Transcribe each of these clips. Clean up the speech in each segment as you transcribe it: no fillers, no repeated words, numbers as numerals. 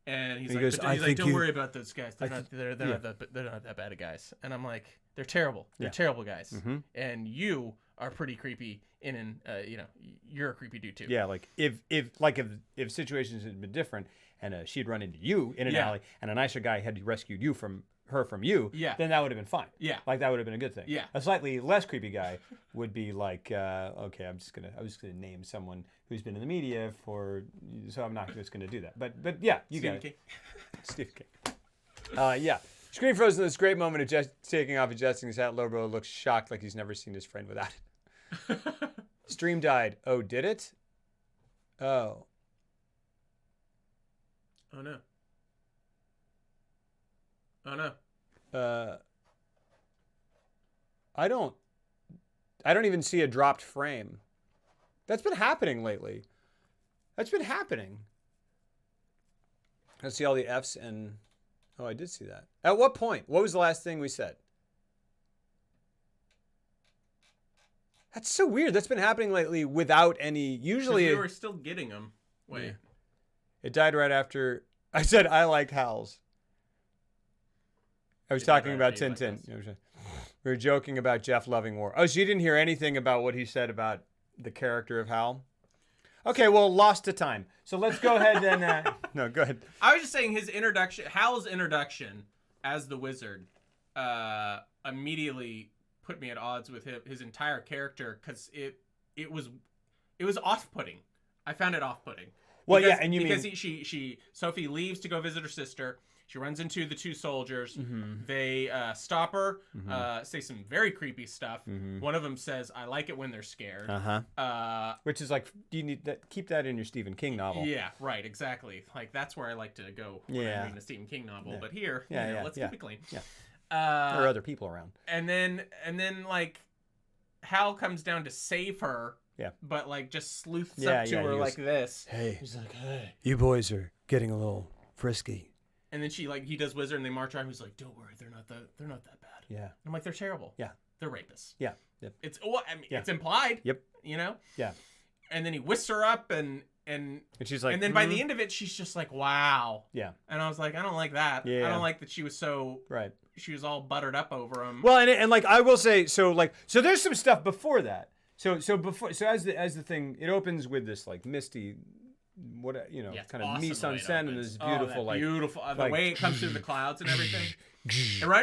And he's He like, goes, but "I he's like, think don't you- worry about those guys. They're not that bad of guys. And I'm like, they're terrible. They're terrible guys. And you are pretty creepy. You're a creepy dude too. Yeah, like if situations had been different and she'd run into you in an alley and a nicer guy had rescued you from you, then that would have been fine. Yeah. Like that would have been a good thing. Yeah. A slightly less creepy guy would be like, okay, I was just gonna name someone who's been in the media so I'm not just gonna do that. But yeah, you got it. Stephen King. Yeah. Screen frozen in this great moment of just taking off, adjusting his hat. Lobro looks shocked like he's never seen his friend without it. Stream died. Oh, did it? Oh. Oh no. Oh no. I don't even see a dropped frame. That's been happening lately. That's been happening. I see all the F's and oh, I did see that. At what point? What was the last thing we said? That's so weird. That's been happening lately without any. Usually, we were still getting them. Wait. Yeah. It died right after I said I liked HOWL'S. I was talking about Tintin. We were joking about Jeff loving war. Oh, so you didn't hear anything about what he said about the character of Hal? Okay, well, lost to time. So let's go ahead and... no, go ahead. I was just saying his introduction, Hal's introduction as the wizard, immediately put me at odds with his entire character because it was off-putting. I found it off-putting. Well, because, yeah, and because Sophie leaves to go visit her sister. She runs into the two soldiers. Mm-hmm. They stop her, say some very creepy stuff. One of them says, "I like it when they're scared." Which is like, you need that. Keep that in your Stephen King novel. Yeah, right, exactly. Like that's where I like to go when I'm reading a Stephen King novel. But here, let's keep it clean. Yeah. There are other people around. And then like, Hal comes down to save her. Yeah. But like, just sleuths up to her like this. Hey. He's like, "Hey, you boys are getting a little frisky." And then he does wizard, and they march around. He's like, "Don't worry, they're not that bad." Yeah. And I'm like, "They're terrible. Yeah. They're rapists." Yeah. Yep. It's implied. Yep. You know. Yeah. And then he whisks her up, and she's like, and then by the end of it, she's just like, "Wow." Yeah. And I was like, I don't like that. Yeah. I don't like that she was so right. She was all buttered up over him. Well, and like I will say, so there's some stuff before that. So as the thing, it opens with this like misty. Kind of awesome mise en scène and this beautiful, the way it comes through the clouds and everything. I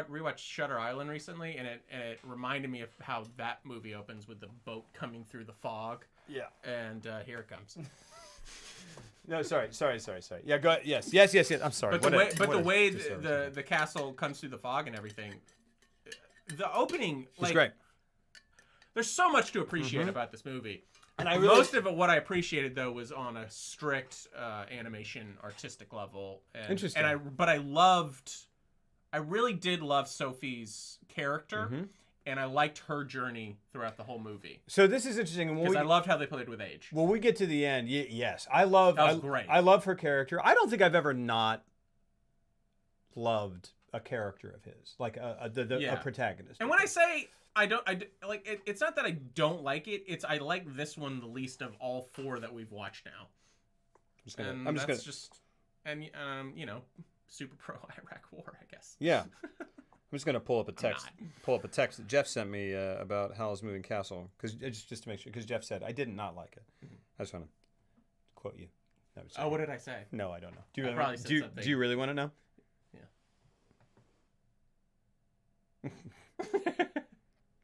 rewatched Shutter Island recently, and it reminded me of how that movie opens with the boat coming through the fog. Yeah. And here it comes. No, sorry. Yeah, go ahead. Yes. I'm sorry. But the way the castle comes through the fog and everything, the opening, it's great. There's so much to appreciate about this movie. And most of it, what I appreciated though, was on a strict animation artistic level. Interesting. I really did love Sophie's character, and I liked her journey throughout the whole movie. So this is interesting because I loved how they played with age. When we get to the end, yes, that was great. I love her character. I don't think I've ever not loved a character of his, like a protagonist. And when I say I like it, it's not that I don't like it. It's I like this one the least of all four that we've watched now. Super pro Iraq War, I guess. Yeah. I'm just gonna pull up a text that Jeff sent me about Howl's Moving Castle, because just to make sure, because Jeff said I did not like it. I just want to quote you. No, what did I say? No, I don't know. Do you really do you really want to know? Yeah.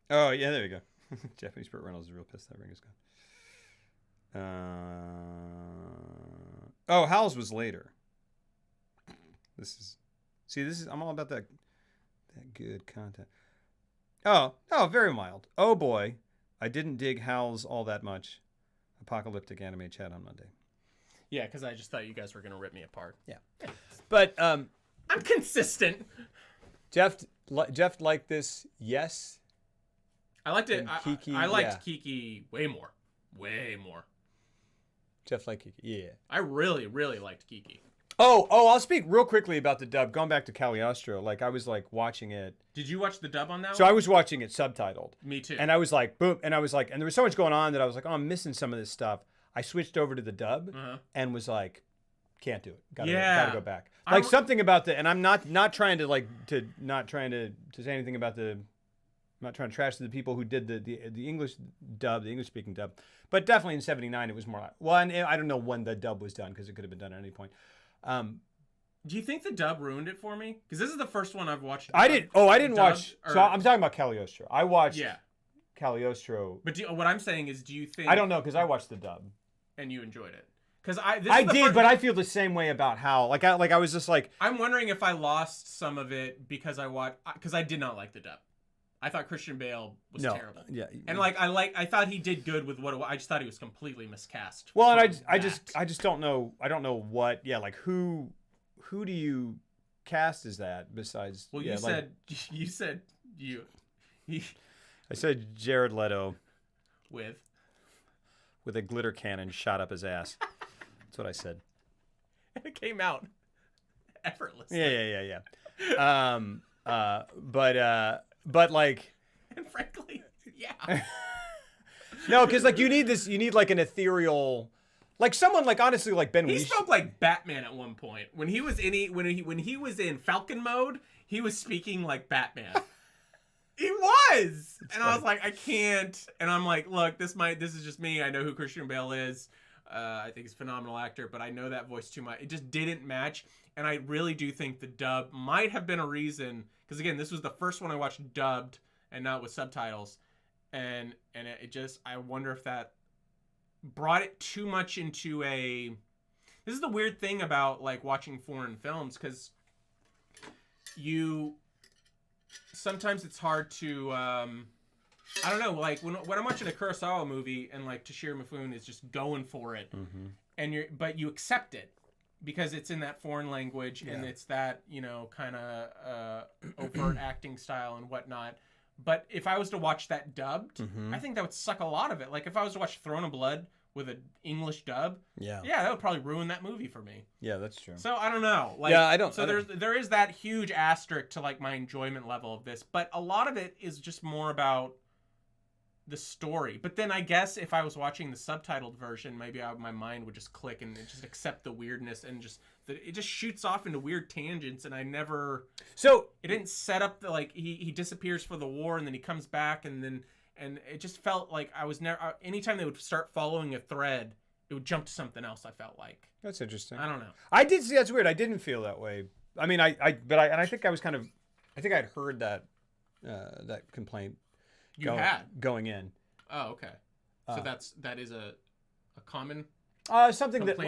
Oh yeah, there you go. Japanese Burt Reynolds is real pissed that ring is gone. Howl's was later. I'm all about that good content. Oh, very mild. Oh boy, I didn't dig Howl's all that much. Apocalyptic anime chat on Monday. Yeah, because I just thought you guys were gonna rip me apart. Yeah, but I'm consistent. Jeff liked this. Yes, I liked it. Kiki, I liked Kiki way more. Jeff liked Kiki. Yeah, I really, really liked Kiki. Oh, I'll speak real quickly about the dub. Going back to CAGLIOSTRO, like I was like watching it. Did you watch the dub on that So one? I was watching it subtitled. Me too. And I was like, boom. And I was like, and there was so much going on that I was like, oh, I'm missing some of this stuff. I switched over to the dub and was like, Can't do it. Gotta go back. I'm- Something about the, and I'm not trying to say anything about the, I'm not trying to trash the people who did the English dub, the English speaking dub, but definitely in '79 it was more like, well, and I don't know when the dub was done because it could have been done at any point. Do you think the dub ruined it for me? Because this is the first one I've watched. I didn't watch. So I'm talking about Cagliostro. I watched. Yeah. Cagliostro. But what I'm saying is, do you think? I don't know because I watched the dub. And you enjoyed it. Because but I feel the same way about how I was just like. I'm wondering if I lost some of it because I did not like the dub. I thought Christian Bale was terrible. Yeah. And I thought he did good with I just thought he was completely miscast. Well, and I just don't know. I don't know what. Yeah, like who do you cast as that besides? Well, you said you. I said Jared Leto with a glitter cannon shot up his ass. That's what I said. And it came out effortlessly. Yeah. But like. And frankly, yeah. No, because like you need like an ethereal. Like someone like honestly like Ben. He spoke like Batman at one point when he was in Falcon mode. He was speaking like Batman. He was, and I was like, I can't. And I'm like, look, this is just me. I know who Christian Bale is. I think he's a phenomenal actor, but I know that voice too much. It just didn't match, and I really do think the dub might have been a reason. Because again, this was the first one I watched dubbed and not with subtitles, and it just I wonder if that brought it too much into a. This is the weird thing about like watching foreign films because sometimes it's hard to I don't know, like when I'm watching a Kurosawa movie and like Toshiro Mifune is just going for it, and but you accept it because it's in that foreign language and it's that kind of overt acting style and whatnot. But if I was to watch that dubbed, I think that would suck a lot of it. Like if I was to watch Throne of Blood with an English dub, that would probably ruin that movie for me. Yeah, that's true. So I don't know. Like, yeah, I don't. So there is that huge asterisk to like my enjoyment level of this, but a lot of it is just more about the story. But then I guess if I was watching the subtitled version, maybe my mind would just click and just accept the weirdness and it just shoots off into weird tangents. And I never. So it didn't set up the like he disappears for the war and then he comes back and it just felt like I was never. Anytime they would start following a thread, it would jump to something else. I felt like. That's interesting. I don't know. I did see that's weird. I didn't feel that way. I mean, I think I was kind of. I think I'd heard that complaint. Going in. Oh, okay. So that is a common. Something that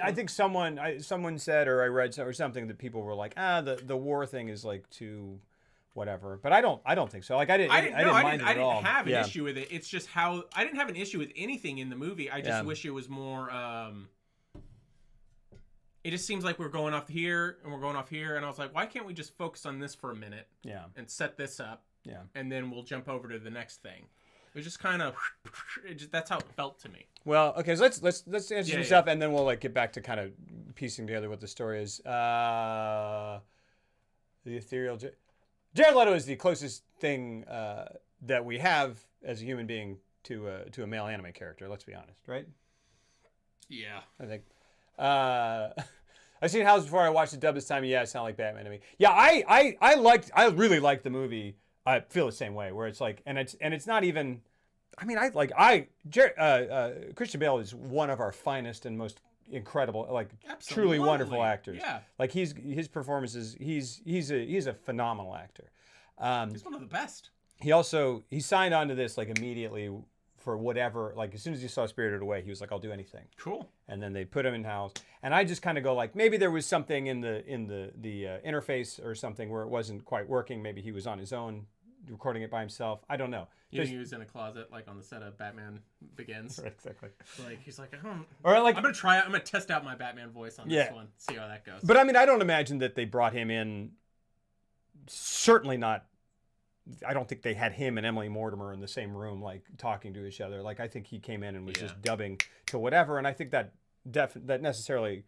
I think someone said or I read or something that people were like, the war thing is like too. Whatever, but I don't think so. Like I didn't mind it at all. I didn't have an issue with it. It's just how I didn't have an issue with anything in the movie. I just wish it was more. It just seems like we're going off here and we're going off here, and I was like, why can't we just focus on this for a minute? Yeah. And set this up. Yeah. And then we'll jump over to the next thing. It was just kind of. That's how it felt to me. Well, okay, so let's answer some stuff, and then we'll like get back to kind of piecing together what the story is. The ethereal. Jared Leto is the closest thing that we have as a human being to a male anime character. Let's be honest, right? Yeah, I think. I've seen HOWL'S before. I watched the dub this time. Yeah, it sounded like Batman to me. Yeah, I really liked the movie. I feel the same way. Where it's like, and it's not even. I mean, Christian Bale is one of our finest and most incredible, like truly wonderful actors. Yeah, like his performances. He's a phenomenal actor. He's one of the best. He signed on to this like immediately for whatever. Like as soon as he saw Spirited Away, he was like, "I'll do anything." Cool. And then they put him in HOWL'S, and I just kind of go like, maybe there was something in the interface or something where it wasn't quite working. Maybe he was on his own, recording it by himself. I don't know. You think he was in a closet, like on the set of Batman Begins. Right, exactly. Like he's like, I don't. Or like, I'm gonna test out my Batman voice on this one, see how that goes. But I mean, I don't imagine that they brought him in. Certainly not. I don't think they had him and Emily Mortimer in the same room, like talking to each other. Like I think he came in and was just dubbing to whatever, and I think that necessarily.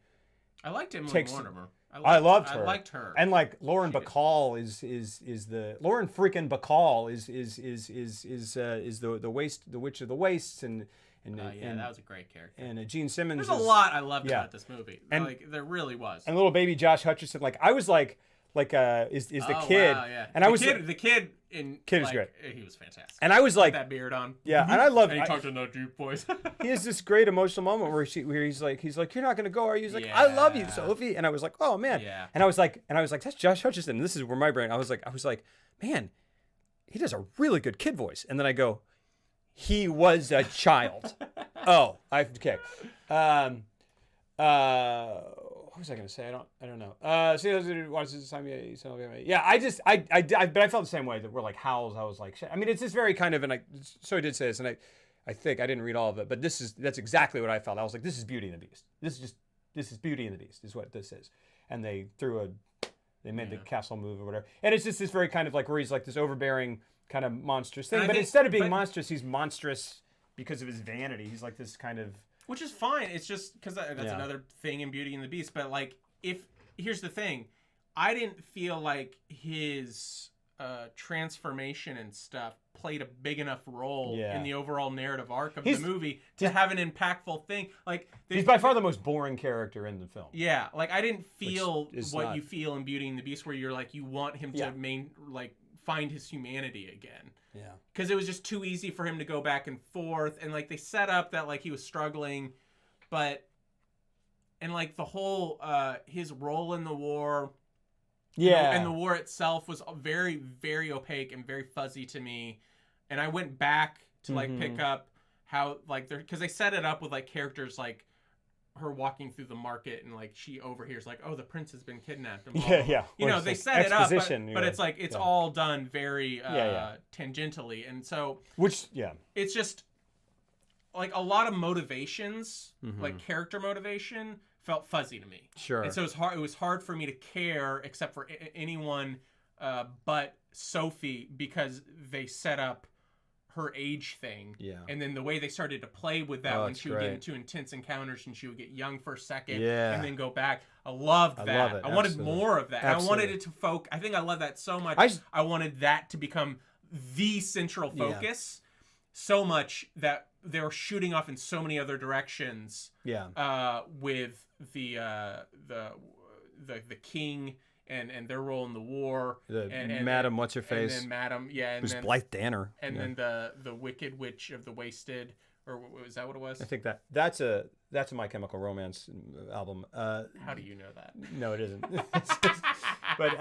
I liked Emily Mortimer. I loved her. I liked her. And like Lauren Bacall is the Lauren freaking Bacall is the Witch of the Wastes, and And that was a great character. And Gene Simmons. There's a lot I loved about this movie. And like there really was. And little baby Josh Hutcherson, like I was like is the kid. Wow, yeah. And the kid is great. He was fantastic. And I was like, with that beard on. Yeah, and I love. And he talked in that deep voice. He has this great emotional moment where he's like, you're not gonna go, are you? He's like, I love you, Sophie. And I was like, oh man. Yeah. And I was like, that's Josh Hutcherson. And this is where my brain. I was like, man, he does a really good kid voice. And then I go, he was a child. Okay. What was I gonna say? I don't know. See, watch this time. Yeah. But I felt the same way that we're like Howls. I was like, shit. I mean, it's just very kind of, and so I did say this, and I think I didn't read all of it, but that's exactly what I felt. I was like, this is Beauty and the Beast. This is Beauty and the Beast is what this is. And they made the castle move or whatever, and it's just this very kind of like where he's like this overbearing kind of monstrous thing, but instead of being monstrous, he's monstrous because of his vanity. He's like this kind of. Which is fine. It's just because that's another thing in Beauty and the Beast. But like, here's the thing, I didn't feel like his transformation and stuff played a big enough role in the overall narrative arc of the movie to have an impactful thing. Like he's by far the most boring character in the film. Yeah, like I didn't feel what you feel in Beauty and the Beast, where you're like you want him to find his humanity again. Yeah. Because it was just too easy for him to go back and forth. And, like, they set up that, like, he was struggling. But, and, like, the whole, his role in the war. Yeah. And the war itself was very, very opaque and very fuzzy to me. And I went back to, like, pick up how, like, because they set it up with, like, characters, like, her walking through the market and like she overhears like, oh, the prince has been kidnapped and blah, blah, blah. You know, they set it up, but it's like it's all done very tangentially, and so it's just like a lot of motivations, like character motivation, felt fuzzy to me. Sure. And so it was hard for me to care except for anyone but Sophie, because they set up her age thing, and then the way they started to play with that when she would get into intense encounters and she would get young for a second and then go back. I loved that. I wanted more of that. And I wanted it to focus. I think I love that so much. I wanted that to become the central focus so much that they were shooting off in so many other directions. With the king. And their role in the war, and Madam what's her face, and then Madam, and who's then Blythe Danner, and then the Wicked Witch of the Wasted, or was that what it was? I think that's a My Chemical Romance album. How do you know that? No, it isn't. But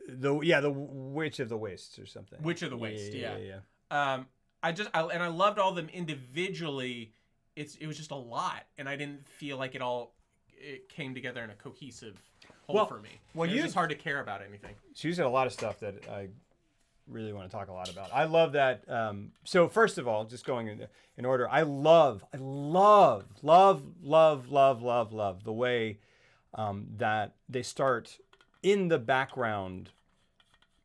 the Witch of the Wastes or something. Witch of the Waste, yeah. I loved all of them individually. It was just a lot, and I didn't feel like it came together in a cohesive whole for me. Well, it was just hard to care about anything. She said a lot of stuff that I really want to talk a lot about. I love that. So first of all, just going in order, I love the way that they start in the background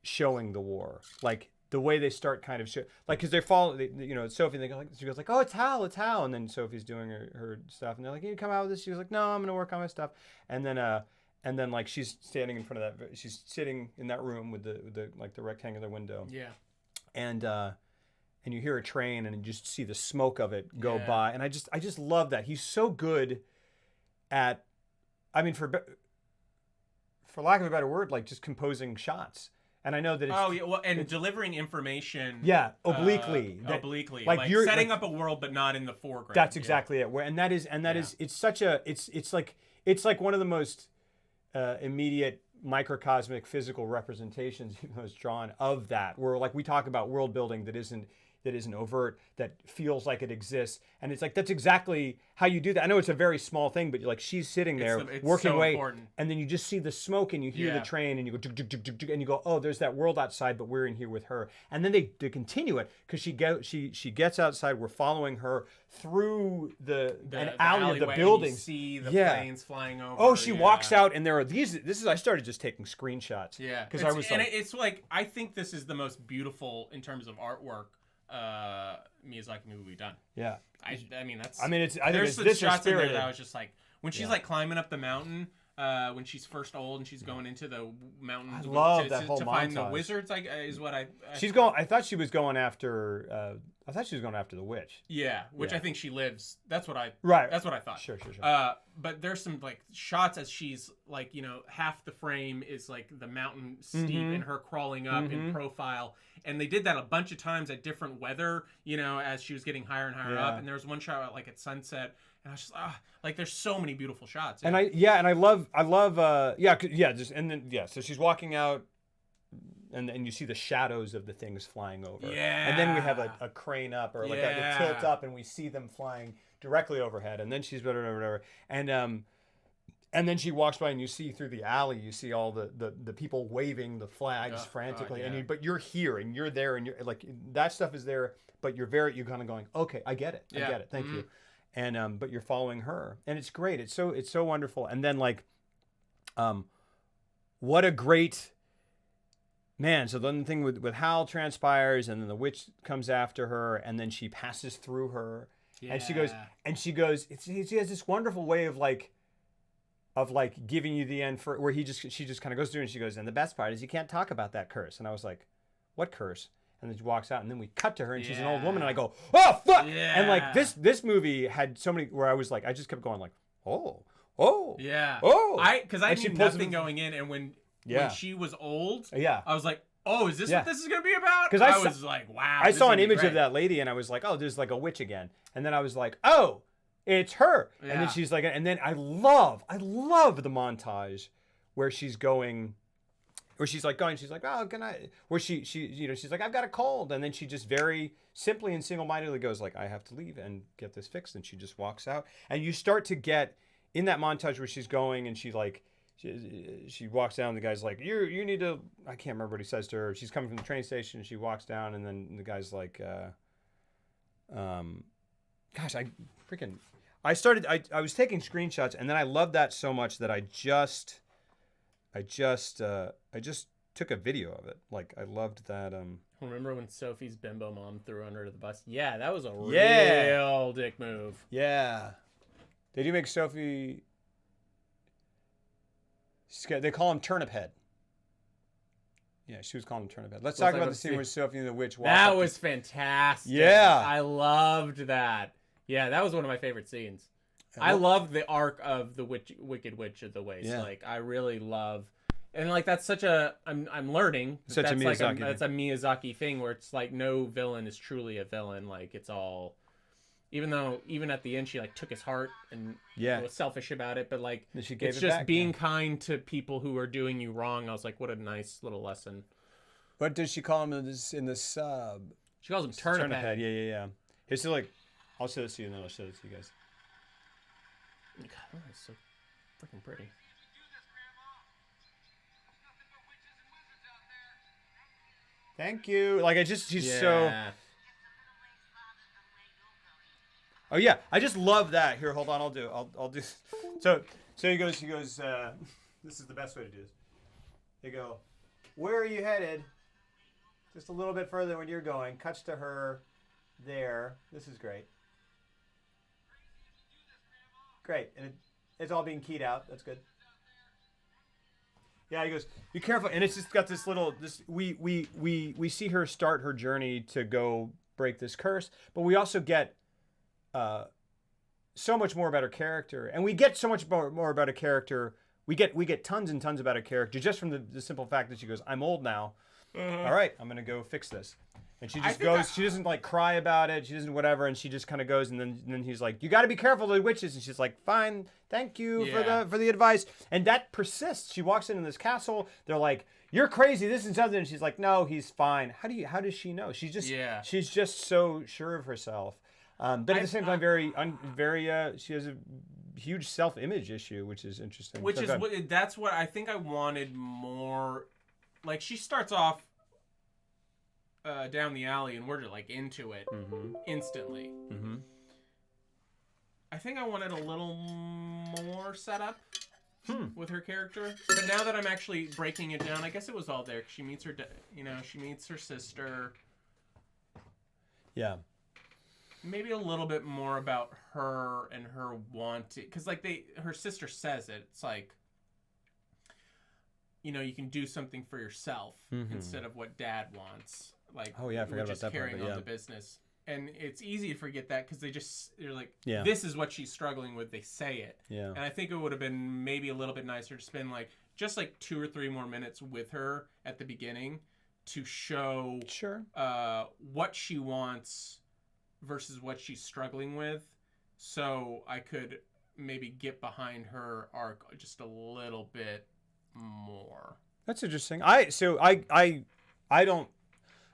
showing the war, like the way they start kind of because they're following, Sophie, she goes like, oh, it's Hal, and then Sophie's doing her stuff, and they're like, you come out with this. She was like, no, I'm gonna work on my stuff, and then like she's standing in front of that, she's sitting in that room with the like the rectangular window, and you hear a train and you just see the smoke of it go by, and I just love that. He's so good at, I mean, for lack of a better word, like just composing shots. And I know that it's... delivering information... Yeah, obliquely. Obliquely. Like you're setting up a world, but not in the foreground. That's exactly it. It's such a... It's like one of the most immediate microcosmic physical representations was drawn of that, where like we talk about world building that isn't overt, that feels like it exists, and it's like that's exactly how you do that. I know it's a very small thing, but like she's sitting there working away, important. And then you just see the smoke and you hear the train and you go and you go, oh, there's that world outside, but we're in here with her. And then they continue it because she gets outside. We're following her through the alley of the buildings. You see the planes flying over. Oh, she walks out and there are these. I started just taking screenshots. Yeah, because it's like I think this is the most beautiful in terms of artwork Miyazaki movie we've done. Yeah. I mean that's. I mean it's. I there's think it's some shots in there that I was just like when she's like climbing up the mountain. When she's first old and she's going into the mountains. I love that whole to montage. find the wizards. Is what I. She's going. I thought she was going after I thought she was going after the witch. Yeah, which I think she lives. That's what I thought. Sure. But there's some like shots as she's like, half the frame is like the mountain steep and her crawling up in profile. And they did that a bunch of times at different weather, as she was getting higher and higher up. And there was one shot like at sunset, and I was just like there's so many beautiful shots. Yeah. And I love so she's walking out. And you see the shadows of the things flying over. Yeah. And then we have a crane up or like a tilt up, and we see them flying directly overhead. And then she's whatever. And then she walks by, and you see through the alley, you see all the people waving the flags frantically. But you're here and you're there, and you're like that stuff is there. But you're kind of going, okay, I get it. I get it. Thank you. And but you're following her, and it's great. It's so wonderful. And then like, what a great. Man, so then the thing with Howl transpires, and then the witch comes after her, and then she passes through her, and she goes, she has this wonderful way of giving you the end where she just kind of goes through, and she goes, and the best part is you can't talk about that curse, and I was like, what curse? And then she walks out, and then we cut to her, and she's an old woman, and I go, oh fuck! Yeah. And like this movie had so many where I was like, I just kept going like, oh, yeah, because I knew nothing going in, and when she was old, I was like, oh, is this what this is going to be about? Because I was like, wow. I saw an image of that lady, and I was like, oh, there's like a witch again. And then I was like, oh, it's her. Yeah. And then she's like, and then I love the montage where she's going, where she's like, oh, can I, where she's like, I've got a cold. And then she just very simply and single-mindedly goes like, I have to leave and get this fixed. And she just walks out. And you start to get in that montage where she's going, and she walks down. The guy's like, you need to. I can't remember what he says to her. She's coming from the train station. She walks down, and then the guy's like, gosh, I was taking screenshots, and then I loved that so much that I just took a video of it. Like I loved that. Remember when Sophie's bimbo mom threw her under the bus? Yeah, that was a real dick move. Yeah, they do make Sophie. They call him Turnip Head. Yeah, she was calling him Turnip Head. Let's talk about the scene where Sophie and the witch walk. That was fantastic. Yeah. I loved that. Yeah, that was one of my favorite scenes. I love the arc of the Wicked Witch of the Waste. Yeah. Like, I really love... And, like, that's such a... I'm learning. Such a Miyazaki thing. That's a Miyazaki thing where it's like no villain is truly a villain. Like, it's all... Even at the end, she like took his heart and was selfish about it, but like she gave it's it just back, being kind to people who are doing you wrong. I was like, what a nice little lesson. What does she call him in the sub? She calls him Turnip Head. Yeah. He's still like, I'll show this to you, and then I'll show this to you guys. God, oh, it's so freaking pretty. Thank you. Like she's so. Oh yeah, I just love that. Here, hold on, I'll do. So he goes. This is the best way to do this. They go, where are you headed? Just a little bit further when you're going. Cuts to her there. This is great. Great, and it's all being keyed out. That's good. Yeah, he goes, be careful, and it's just got this little. We see her start her journey to go break this curse, but we also get. So much more about her character, and we get so much more about a character. We get tons and tons about a character just from the simple fact that she goes, "I'm old now. All right, I'm gonna go fix this," and she just goes. She doesn't like cry about it. She doesn't whatever, and she just kind of goes. And then he's like, "You got to be careful of the witches," and she's like, "Fine, thank you for the advice." And that persists. She walks into this castle. They're like, "You're crazy. This is something." And she's like, "No, he's fine." How does she know? She's just so sure of herself. But at the same time, she has a huge self-image issue, which is interesting. That's what I think I wanted more. Like she starts off down the alley, and we're just like into it instantly. Mm-hmm. I think I wanted a little more setup with her character. But now that I'm actually breaking it down, I guess it was all there. She meets she meets her sister. Yeah. Maybe a little bit more about her and her wanting, because like her sister says it. It's like, you can do something for yourself instead of what Dad wants. Like, oh yeah, I forgot about that carrying part. on the business. and it's easy to forget that because they're like, Yeah. this is what she's struggling with. They say it. Yeah. And I think it would have been maybe a little bit nicer to spend like just like 2 or 3 more minutes with her at the beginning to show what she wants versus what she's struggling with, so I could maybe get behind her arc just a little bit more. That's interesting. I don't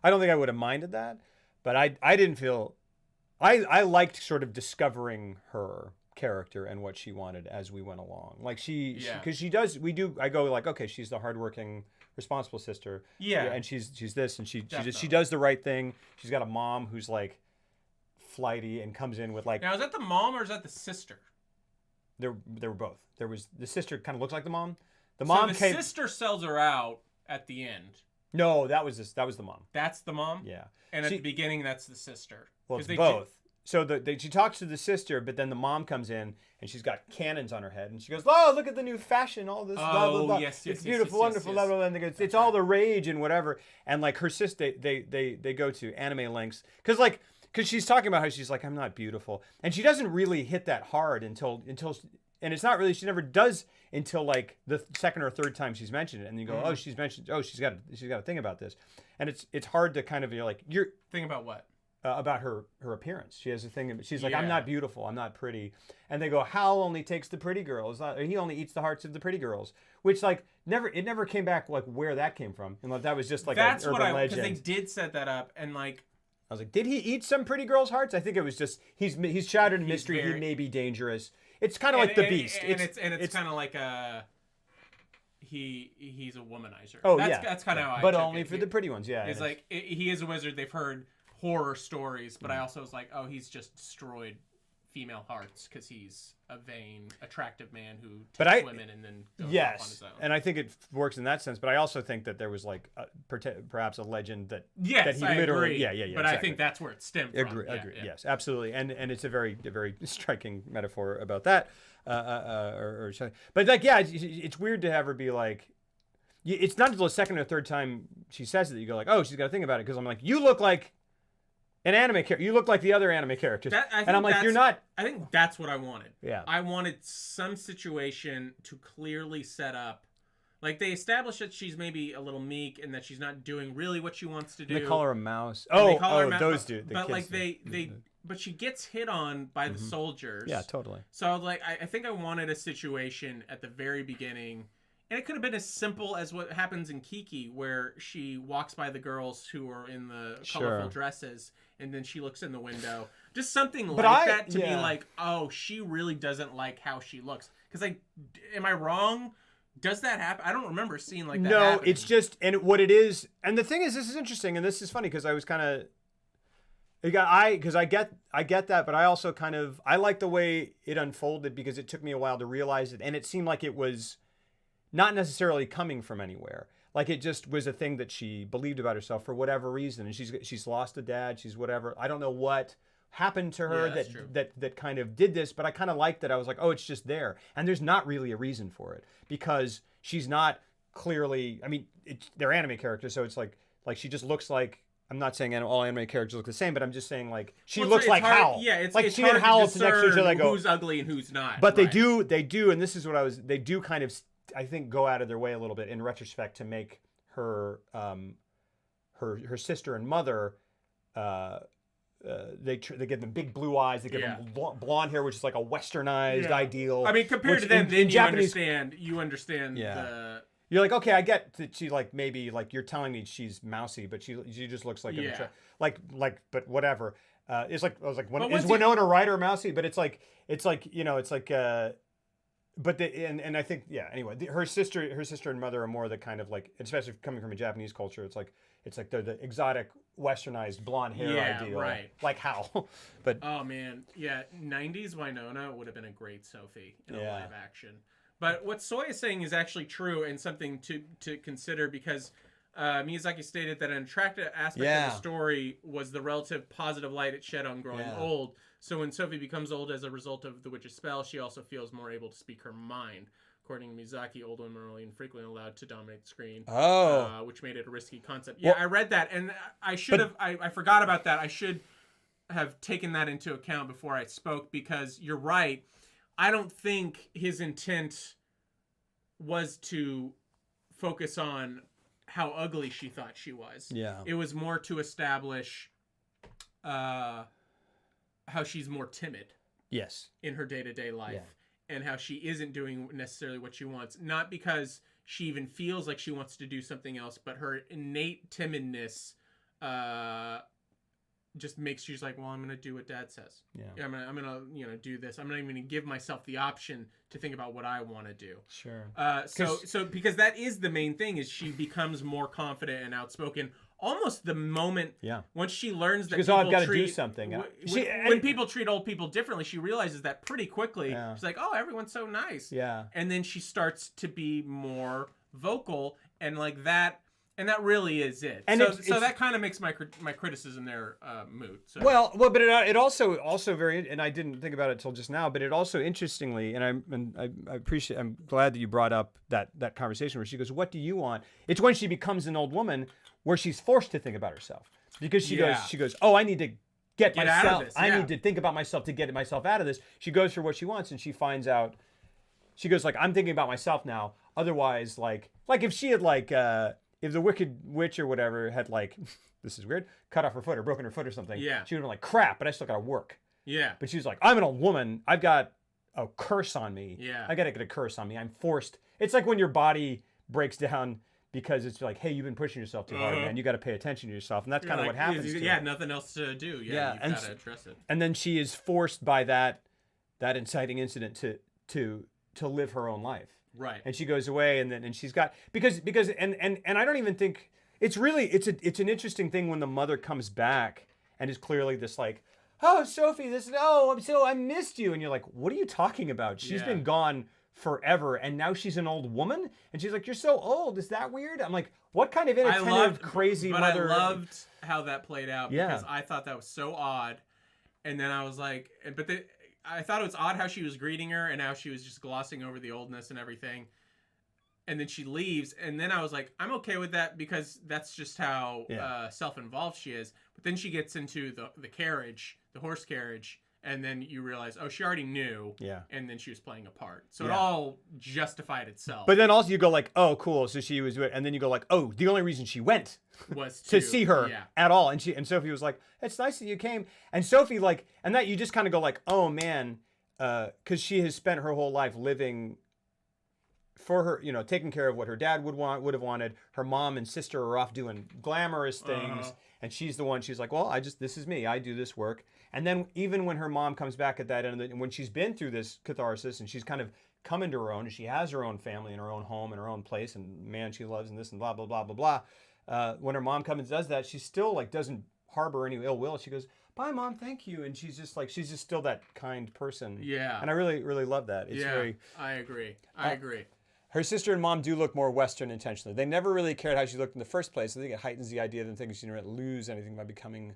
think I would have minded that, but I didn't feel I liked sort of discovering her character and what she wanted as we went along. Like I go like, okay, she's the hardworking, responsible sister. Yeah. And she's this, and she does the right thing. She's got a mom who's like flighty and comes in with like. Now, is that the mom or is that the sister? They were both. There was the sister kind of looked like the mom. The sister sells her out at the end. No, that was the mom. That's the mom? Yeah. And at the beginning, that's the sister. Well, it's both. So she talks to the sister, but then the mom comes in and she's got cannons on her head, and she goes, "Oh, look at the new fashion, all this blah blah blah. It's beautiful, wonderful, blah blah blah." And they go, it's all the rage and whatever. And like her sister, they go to anime links because she's talking about how she's like, "I'm not beautiful," and she doesn't really hit that hard until. And it's not really, she never does until like the second or third time she's mentioned it. And you go, oh, she's got a thing about this. And it's hard to kind of, you're thing about what? About her appearance. She has a thing. She's like, I'm not beautiful. I'm not pretty. And they go, Hal only takes the pretty girls. He only eats the hearts of the pretty girls. Which like never came back like where that came from. And like, that was just like an urban legend. Because they did set that up and like. I was like, did he eat some pretty girls' hearts? I think it was just he's shrouded in mystery. He may be dangerous. It's kind of like the Beast. It's kind of like he's a womanizer. Oh, that's kind of how I but took only it. for the pretty ones, yeah. It's like he is a wizard. They've heard horror stories, but I also was like, oh, he's just destroyed female hearts because he's a vain, attractive man who takes women and then goes off on his own. And I think it works in that sense. But I also think that there was like perhaps a legend that that he literally agree. But exactly. I think that's where it stemmed from. Agree. Yes, absolutely. And it's a very striking metaphor about that. But like, yeah, it's weird to have her be like. It's not until the second or third time she says it that you go like, oh, she's got to think about it, because I'm like, you look like an anime character. You look like the other anime characters. And I'm like, you're not. I think that's what I wanted. Yeah. I wanted some situation to clearly set up. Like, they establish that she's maybe a little meek and that she's not doing really what she wants to do. They call her a mouse. Those do. But like but she gets hit on by the soldiers. Yeah, totally. So like, I think I wanted a situation at the very beginning. And it could have been as simple as what happens in Kiki, where she walks by the girls who are in the colorful dresses, and then she looks in the window. Just something that to be like, oh, she really doesn't like how she looks. Because, like, am I wrong? Does that happen? I don't remember seeing like that happen. It's just, and what it is, and the thing is, this is interesting, and this is funny, because I was kind of, because I get that, but I also I like the way it unfolded, because it took me a while to realize it, and it seemed like it was not necessarily coming from anywhere. Like, it just was a thing that she believed about herself for whatever reason. And she's lost a dad. She's whatever. I don't know what happened to her that kind of did this, but I kind of liked that. I was like, oh, it's just there. And there's not really a reason for it, because she's not clearly, I mean, they're anime characters. So it's like she just looks like, I'm not saying all anime characters look the same, but I'm just saying, like, she looks like Howl. Yeah, it's like it's she hard and Howl to next to each other. I go, who's ugly and who's not. But they do, and this is what they do kind of, I think, go out of their way a little bit in retrospect to make her her sister and mother, they give them big blue eyes, they give them blonde hair, which is like a westernized ideal. I mean, compared to them, then you understand the. You're like, okay, I get that she, like, maybe, like, you're telling me she's mousy, but she just looks like but whatever. It's like, I was like, is Winona Ryder mousy? But it's like but and I think, anyway, her sister and mother are more the kind of, like, especially coming from a Japanese culture, it's like they're the exotic westernized blonde hair ideal, right? Like Hal. But oh man, 90s Winona would have been a great Sophie in a live action. But what Soy is saying is actually true, and something to consider, because Miyazaki stated that an attractive aspect of the story was the relative positive light it shed on growing old. So when Sophie becomes old as a result of the witch's spell, she also feels more able to speak her mind. According to Miyazaki, old women are only infrequently allowed to dominate the screen, which made it a risky concept. Yeah, I read that, and I should have. I forgot about that. I have taken that into account before I spoke, because you're right. I don't think his intent was to focus on how ugly she thought she was. Yeah. It was more to establish how she's more timid. Yes. In her day-to-day life. Yeah. And how she isn't doing necessarily what she wants. Not because she even feels like she wants to do something else, but her innate timidness just makes she's like, well, I'm gonna do what Dad says. Yeah. I'm gonna do this. I'm not even gonna give myself the option to think about what I want to do. Sure. So because that is the main thing, is she becomes more confident and outspoken almost the moment. Yeah. Once she learns that I've got to do something. When people treat old people differently, she realizes that pretty quickly. Yeah. She's like, oh, everyone's so nice. Yeah. And then she starts to be more vocal and like that. And that really is it. And so that kind of makes my criticism there moot. So. Well, but it also very, and I didn't think about it till just now, but it also interestingly, and I appreciate, I'm glad that you brought up that conversation where she goes, "What do you want?" It's when she becomes an old woman where she's forced to think about herself, because she goes, "Oh, I need to get myself. Out of this. I need to think about myself to get myself out of this." She goes for what she wants, and she finds out. She goes like, "I'm thinking about myself now. Otherwise, like if she had if the Wicked Witch or whatever had this is weird, cut off her foot or broken her foot or something, she would have been like, crap, but I still got to work." Yeah. But she's like, I'm an old woman. I've got a curse on me. Yeah. I got to get a curse on me. I'm forced. It's like when your body breaks down because it's like, hey, you've been pushing yourself too hard, man. You got to pay attention to yourself. And that's kind of what happens. Yeah, nothing else to do. Yeah, you've got to address it. And then she is forced by that inciting incident to live her own life. Right. And she goes away, and she's got because and I don't even think it's an interesting thing when the mother comes back and is clearly this like, oh, Sophie, I missed you, and you're like, what are you talking about? She's been gone forever, and now she's an old woman, and she's like, you're so old. Is that weird? I'm like, what kind of inattentive, crazy mother? I loved how that played out because I thought that was so odd, and then I was like, I thought it was odd how she was greeting her and how she was just glossing over the oldness and everything. And then she leaves. And then I was like, I'm okay with that because that's just how self-involved she is. But then she gets into the carriage, the horse carriage. And then you realize, oh, she already knew. Yeah. And then she was playing a part. So it all justified itself. But then also you go like, oh, cool. So she was, and then you go like, oh, the only reason she went was to see her at all. And Sophie was like, it's nice that you came. And Sophie and that you just kind of go like, oh man, because she has spent her whole life living for her, taking care of what her dad would have wanted. Her mom and sister are off doing glamorous things. And she's the one, she's like, well, this is me. I do this work. And then even when her mom comes back at that end, and when she's been through this catharsis and she's kind of come into her own, and she has her own family and her own home and her own place and man she loves and this and blah, blah, blah, blah, blah. When her mom comes and does that, she still doesn't harbor any ill will. She goes, bye, Mom, thank you. And she's just still that kind person. Yeah. And I really, really love that. It's I agree. I agree. Her sister and mom do look more Western intentionally. They never really cared how she looked in the first place. I think it heightens the idea that thinking she didn't lose anything by becoming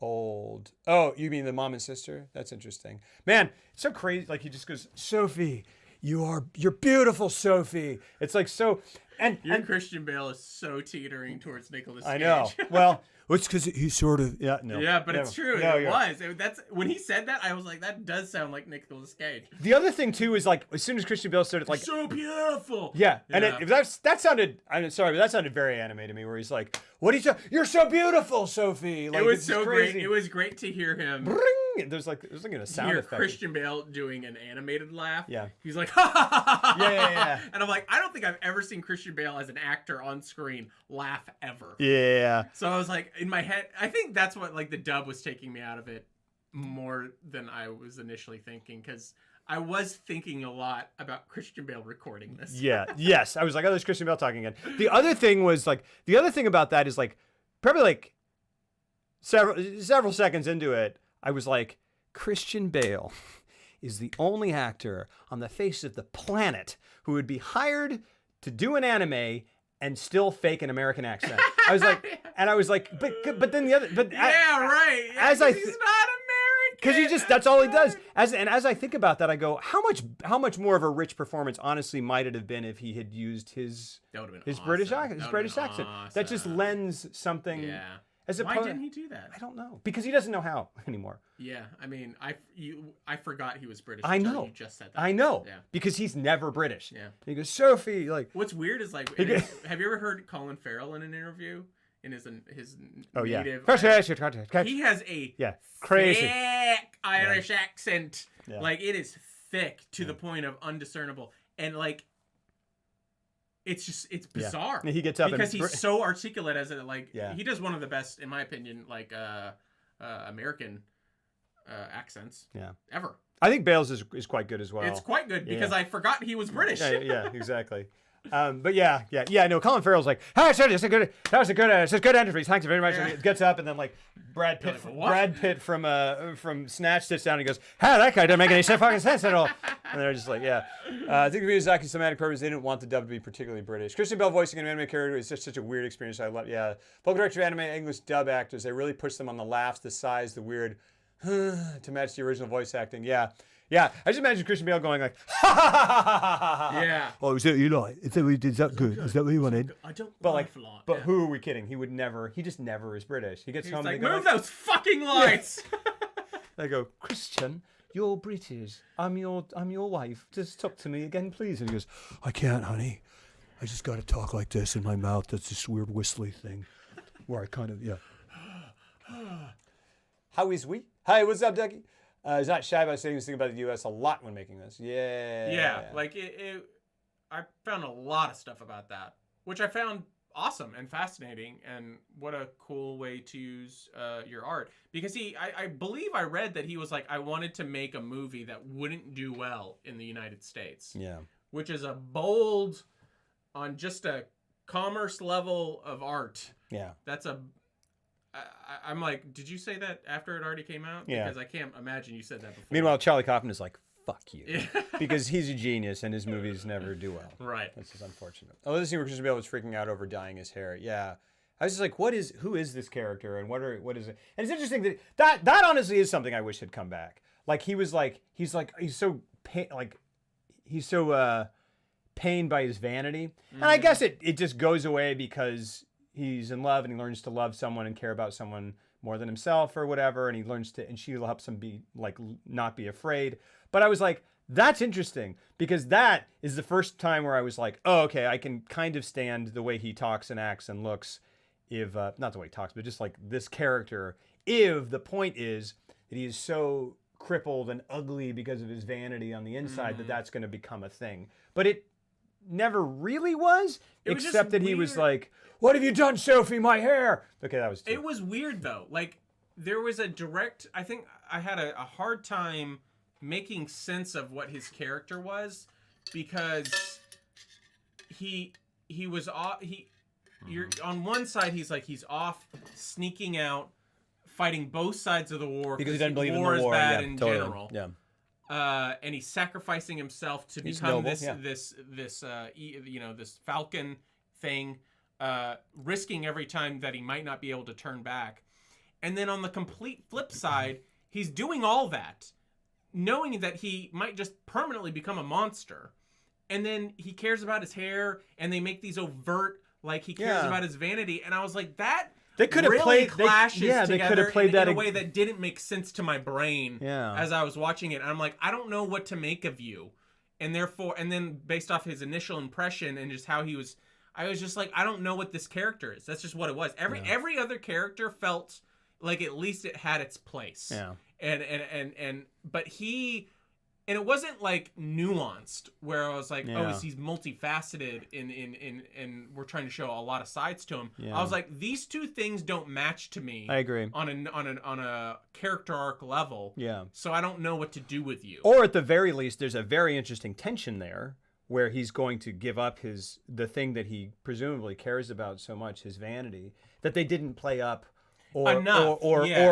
old. Oh, you mean the mom and sister? That's interesting. Man, it's so crazy. He just goes, Sophie, you're beautiful, Sophie. It's so... And Christian Bale is so teetering towards Nicolas Cage. I know. Well, it's because he's sort of no. Yeah, but it's true. No, it was. That's when he said that. I was like, that does sound like Nicolas Cage. The other thing too is as soon as Christian Bale started so beautiful. Yeah, and that sounded. I'm sorry, but that sounded very anime to me. Where he's like, "What are you? You're so beautiful, Sophie." It was so great. It was great to hear him. Bring! There's a sound effect. Christian Bale doing an animated laugh. Yeah, he's like, ha ha ha ha. Yeah. And I'm like, I don't think I've ever seen Christian Bale as an actor on screen laugh ever. Yeah. So I was like, in my head, I think that's what the dub was taking me out of it more than I was initially thinking, because I was thinking a lot about Christian Bale recording this. Yeah. Yes. I was like, oh, there's Christian Bale talking again. The other thing about that is probably several seconds into it, I was like, Christian Bale is the only actor on the face of the planet who would be hired to do an anime and still fake an American accent. I was like, but then the other, but right. Yeah, he's not American. Because that's all he does. As I think about that, I go, how much more of a rich performance, honestly, might it have been if he had used his awesome. British accent? That just lends something. Yeah. Why didn't he do that? I don't know. Because he doesn't know how anymore. Yeah, I mean, I forgot he was British. I know. You just said that. I know. Yeah. Because he's never British. Yeah. He goes, Sophie, like. What's weird is like, have you ever heard Colin Farrell in an interview? In his native. He has a crazy thick Irish accent. Yeah. Like it is thick to the point of undiscernible, and like it's bizarre. Yeah. He gets up because he's so articulate as it like he does one of the best, in my opinion, like American accents ever. I think Bales is quite good as well. It's quite good because I forgot he was British. Yeah, exactly. But no. Colin Farrell's like, "Hi, sir, it's a good entry. Thanks very much." And he gets up, and then like Brad Pitt from Snatch sits down and he goes, "Hey, that guy doesn't make any fucking sense at all." And they're just like, I think for Miyazaki's thematic purpose, they didn't want the dub to be particularly British. Christian Bale voicing an anime character is just such a weird experience. I love. Vocal director of anime English dub actors, they really push them on the laughs, the sighs, the weird, to match the original voice acting. Yeah, I just imagine Christian Bale going like, ha ha ha ha ha ha. Yeah. Oh, is that what you like? Is that what you did? Is that good? Is that what you wanted? I don't. But who are we kidding? He would never. He just never is British. He gets home like, and they go, move those fucking lights. They go, Christian, you're British. I'm your wife. Just talk to me again, please. And he goes, I can't, honey. I just got to talk like this in my mouth. That's this weird whistly thing, where I kind of How is we? Hi, what's up, Ducky? He's not shy about saying he's thinking about the U.S. a lot when making this. Yeah, like I found a lot of stuff about that, which I found awesome and fascinating, and what a cool way to use your art. Because I believe I read that he was like, I wanted to make a movie that wouldn't do well in the United States. Yeah. Which is a bold, on just a commerce level of art. Yeah. That's I'm like, did you say that after it already came out? Yeah. Because I can't imagine you said that before. Meanwhile, Charlie Kaufman is like, fuck you. Because he's a genius and his movies never do well. Right. That's just unfortunate. Oh, this scene where Christian Bale was freaking out over dyeing his hair. Yeah. I was just like, who is this character and what is it? And it's interesting that honestly is something I wish had come back. Like he's so pained by his vanity. And I guess it just goes away because he's in love and he learns to love someone and care about someone more than himself or whatever, and he learns to, and she helps him be like not be afraid. But I was like, that's interesting because that is the first time where I was like, oh, okay, I can kind of stand the way he talks and acts and looks. If not the way he talks, but just like this character. If the point is that he is so crippled and ugly because of his vanity on the inside that's going to become a thing. But it never really was, except that he was like, what have you done, Sophie? My hair. Okay, that was It was weird, though. Like, there was a direct... I think I had a hard time making sense of what his character was because he was off... You're on one side, he's off sneaking out, fighting both sides of the war because he doesn't believe in the war. Is bad in totally. general. Yeah. And he's sacrificing himself to become this falcon thing, risking every time that he might not be able to turn back. And then on the complete flip side, he's doing all that, knowing that he might just permanently become a monster. And then he cares about his hair, and they make these overt, like he cares about his vanity. And I was like, that... They could have played clashes they could have played that in a way that didn't make sense to my brain as I was watching it. And I'm like, I don't know what to make of you. And therefore, and then based off his initial impression and just how he was, I was just like, I don't know what this character is. That's just what it was. Every other character felt like at least it had its place. Yeah. But he, and it wasn't like nuanced where I was like, he's multifaceted and we're trying to show a lot of sides to him. Yeah. I was like, these two things don't match to me. I agree. On a character arc level. Yeah. So I don't know what to do with you. Or at the very least, there's a very interesting tension there where he's going to give up the thing that he presumably cares about so much, his vanity, that they didn't play up. Or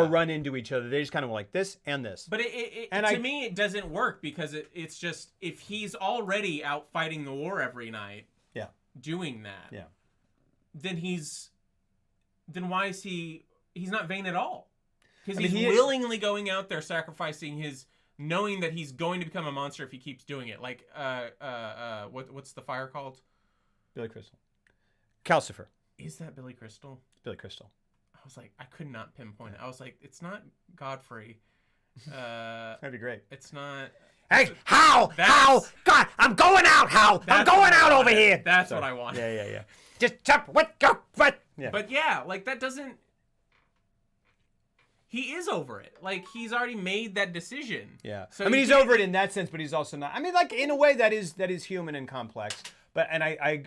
run into each other. They just kind of like this and this. But to me, it doesn't work because it's just if he's already out fighting the war every night, doing that, then why is he's not vain at all? Because he's willingly going out there sacrificing knowing that he's going to become a monster if he keeps doing it. Like what's the fire called? Billy Crystal. Calcifer. Is that Billy Crystal? Billy Crystal. was like, I could not pinpoint it. I was like, it's not Godfrey. That'd be great. It's not. Hey, Hal! God, I'm going out, Hal! I'm going out over here! That's what I want. Yeah. Just jump, what? Yeah. But yeah, like that doesn't. He is over it. Like he's already made that decision. Yeah. So I mean, he's over it in that sense, but he's also not. I mean, like in a way that is human and complex. But I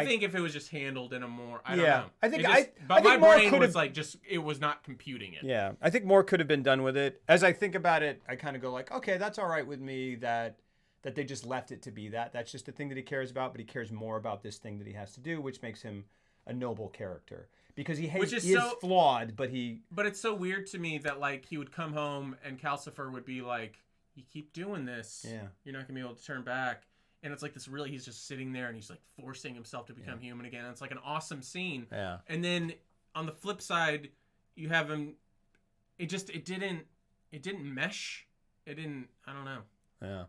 think if it was just handled in a more, I don't know. I think but my brain was like it was not computing it. Yeah, I think more could have been done with it. As I think about it, I kind of go like, okay, that's all right with me that they just left it to be that. That's just a thing that he cares about, but he cares more about this thing that he has to do, which makes him a noble character. Because he is flawed, but he... But it's so weird to me that, like, he would come home and Calcifer would be like, you keep doing this. Yeah. You're not going to be able to turn back. And it's like this really... He's just sitting there and he's, like, forcing himself to become human again. And it's, like, an awesome scene. Yeah. And then, on the flip side, you have him... It didn't mesh. It didn't... I don't know. Yeah.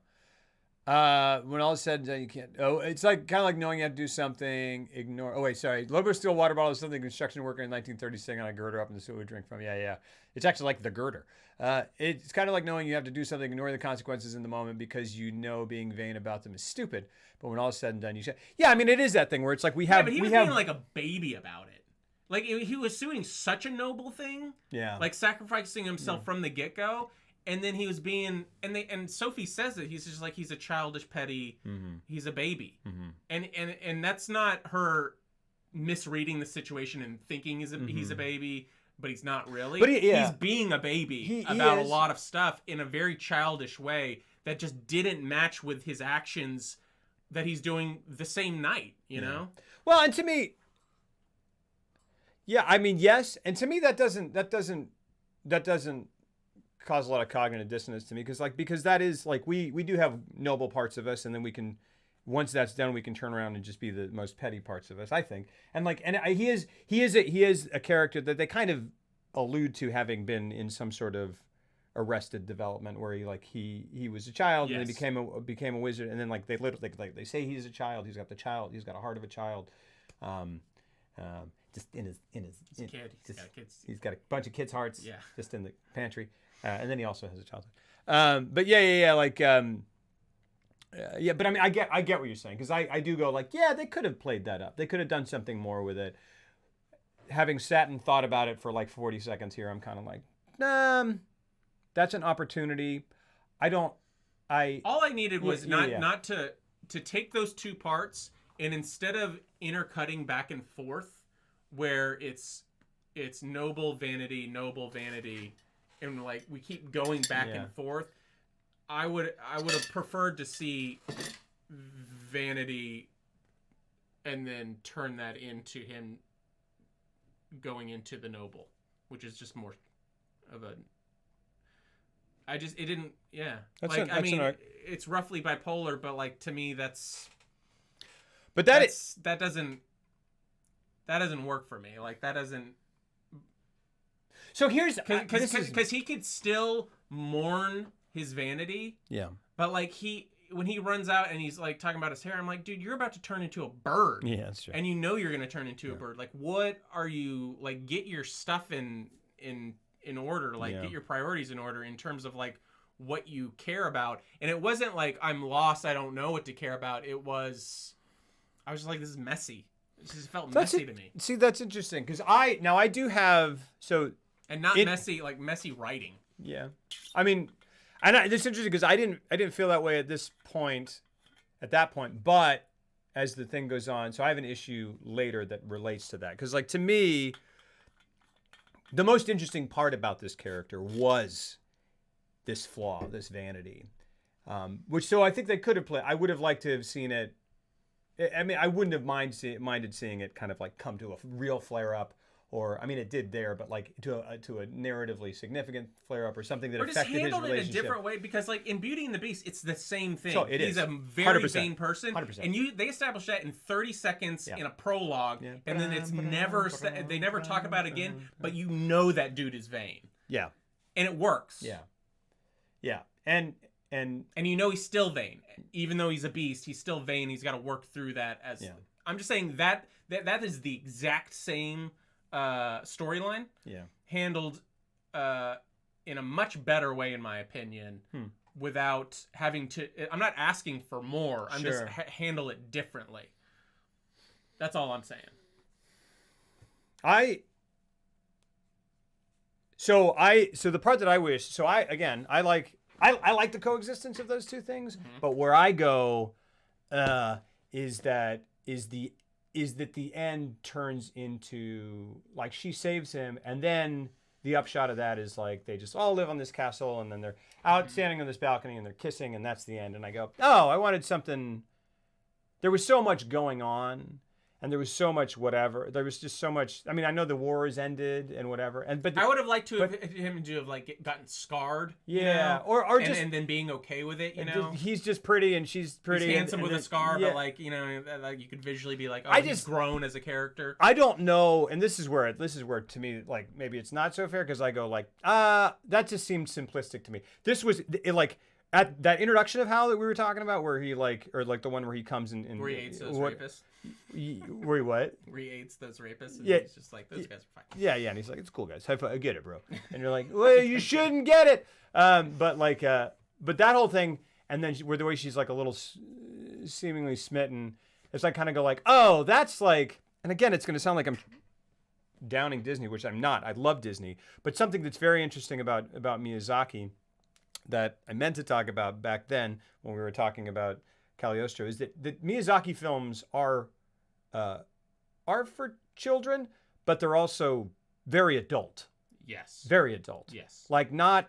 When all is said and done, you can't. Oh, it's like kind of like knowing you have to do something. Ignore. Oh wait, sorry. Lobo steel water bottle is something construction worker in 1936 on a girder up in the sewer would drink from. Yeah. It's actually like the girder. It's kind of like knowing you have to do something, ignoring the consequences in the moment because you know being vain about them is stupid. But when all is said and done, you say, yeah. I mean, it is that thing where it's like we have. But he was being like a baby about it. Like he was doing such a noble thing. Yeah. Like sacrificing himself from the get go. And then he was being, and Sophie says it. He's just like he's a childish, petty. He's a baby, and that's not her misreading the situation and thinking he's a baby, but he's not really. But he's being a baby about a lot of stuff in a very childish way that just didn't match with his actions that he's doing the same night. You know. Well, and to me, I mean, yes, and to me that doesn't cause a lot of cognitive dissonance to me because that is like we do have noble parts of us, and then we can, once that's done, we can turn around and just be the most petty parts of us, I think. And like, and he is a character that they kind of allude to having been in some sort of arrested development where he was a child and then became a wizard, and then like they say he's a child, he's got a heart of a child, just in his kid. He's got a bunch of kids' hearts, just in the pantry. And then he also has a childhood. But but I mean, I get what you're saying, because I do go like, yeah, they could have played that up. They could have done something more with it. Having sat and thought about it for like 40 seconds here, I'm kind of like, that's an opportunity. All I needed was not to take those two parts, and instead of intercutting back and forth, where it's noble vanity, and like we keep going back and forth, I would have preferred to see vanity and then turn that into him going into the noble, which is just more of a it's roughly bipolar, but like to me that doesn't work for me. Like that doesn't. So here's because he could still mourn his vanity. Yeah. But like when he runs out and he's like talking about his hair, I'm like, dude, you're about to turn into a bird. Yeah, that's true. And you know you're gonna turn into a bird. Like, what are you like? Get your stuff in order. Like, get your priorities in order in terms of like what you care about. And it wasn't like I'm lost, I don't know what to care about. I was just like, this is messy. It just felt messy to me. See, that's interesting because I do have and not messy, like messy writing. Yeah, I mean, and it's interesting because I didn't feel that way at that point. But as the thing goes on, so I have an issue later that relates to that because, like, to me, the most interesting part about this character was this flaw, this vanity, which I think they could have played. I would have liked to have seen it. I mean, I wouldn't have minded seeing it kind of like come to a real flare up. Or, I mean, it did there, but like to a narratively significant flare-up or something that affected his relationship. Or just handled it in a different way, because like in Beauty and the Beast, it's the same thing. So He's a very vain person. 100%. And they establish that in 30 seconds in a prologue, and then they never talk about it again, but you know that dude is vain. Yeah. And it works. Yeah. Yeah. And you know he's still vain. Even though he's a beast, he's still vain. He's got to work through that I'm just saying that is the exact same storyline. Yeah. Handled in a much better way, in my opinion, without having to. I'm not asking for more. I'm just handle it differently. That's all I'm saying. So the part that I wish. So I like the coexistence of those two things. But where I go is that the end turns into like she saves him, and then the upshot of that is like they just all live on this castle, and then they're out standing on this balcony and they're kissing, and that's the end. And I go, oh, I wanted something. There was so much going on, and there was so much whatever. There was just so much. I mean, I know the war has ended and whatever, but I would have liked to have him to have like gotten scarred. Yeah, you know? or just and then being okay with it. You know, he's just pretty and she's pretty. He's handsome with a scar, yeah. but like like you could visually be like, oh, he's grown as a character. I don't know, and this is where to me like maybe it's not so fair because I go like that just seemed simplistic to me. This was like. At that introduction of Howl that we were talking about, where he or the one where he comes in where he aids those rapists. Where he what? Where he aids those rapists. And yeah, he's just like, those guys are fine. Yeah, and he's like, it's cool, guys. High five. I get it, bro. And you're like, well, you shouldn't get it. But that whole thing, and then where the way she's like a little seemingly smitten, it's like kind of go like, oh, that's like, and again, it's going to sound like I'm downing Disney, which I'm not. I love Disney, but something that's very interesting about Miyazaki that I meant to talk about back then when we were talking about Cagliostro is that Miyazaki films are for children, but they're also very adult. Yes. Very adult. Yes. Like not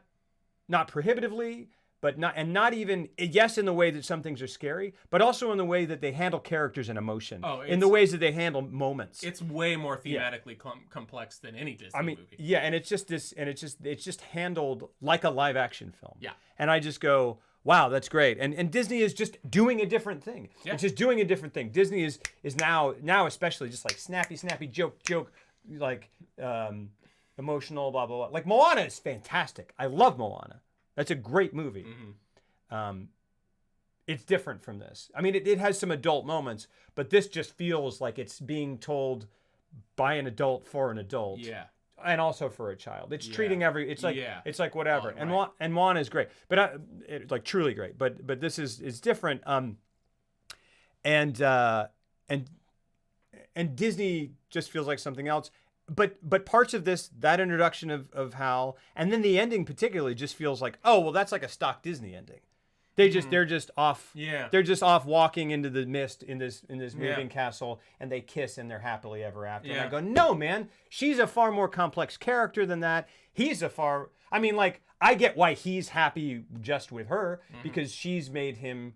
prohibitively, but not even, yes, in the way that some things are scary, but also in the way that they handle characters and emotion. Oh, in the ways that they handle moments. It's way more thematically complex than any Disney movie. Yeah, and it's just handled like a live action film. Yeah. And I just go, wow, that's great. And Disney is just doing a different thing. Yeah. It's just doing a different thing. Disney is now especially just like snappy joke, like emotional, blah, blah, blah. Like Moana is fantastic. I love Moana. That's a great movie. Mm-hmm. It's different from this. I mean, it has some adult moments, but this just feels like it's being told by an adult for an adult. Yeah. And also for a child. It's treating it's like whatever. Oh, And Moana is great. But it's like truly great. But this is different. And Disney just feels like something else. But parts of this, that introduction of Howl, and then the ending particularly just feels like, oh, well, that's like a stock Disney ending. They're just off. Yeah. They're just off walking into the mist in this moving castle, and they kiss and they're happily ever after. Yeah. And I go, no, man, she's a far more complex character than that. I mean, like, I get why he's happy just with her because she's made him,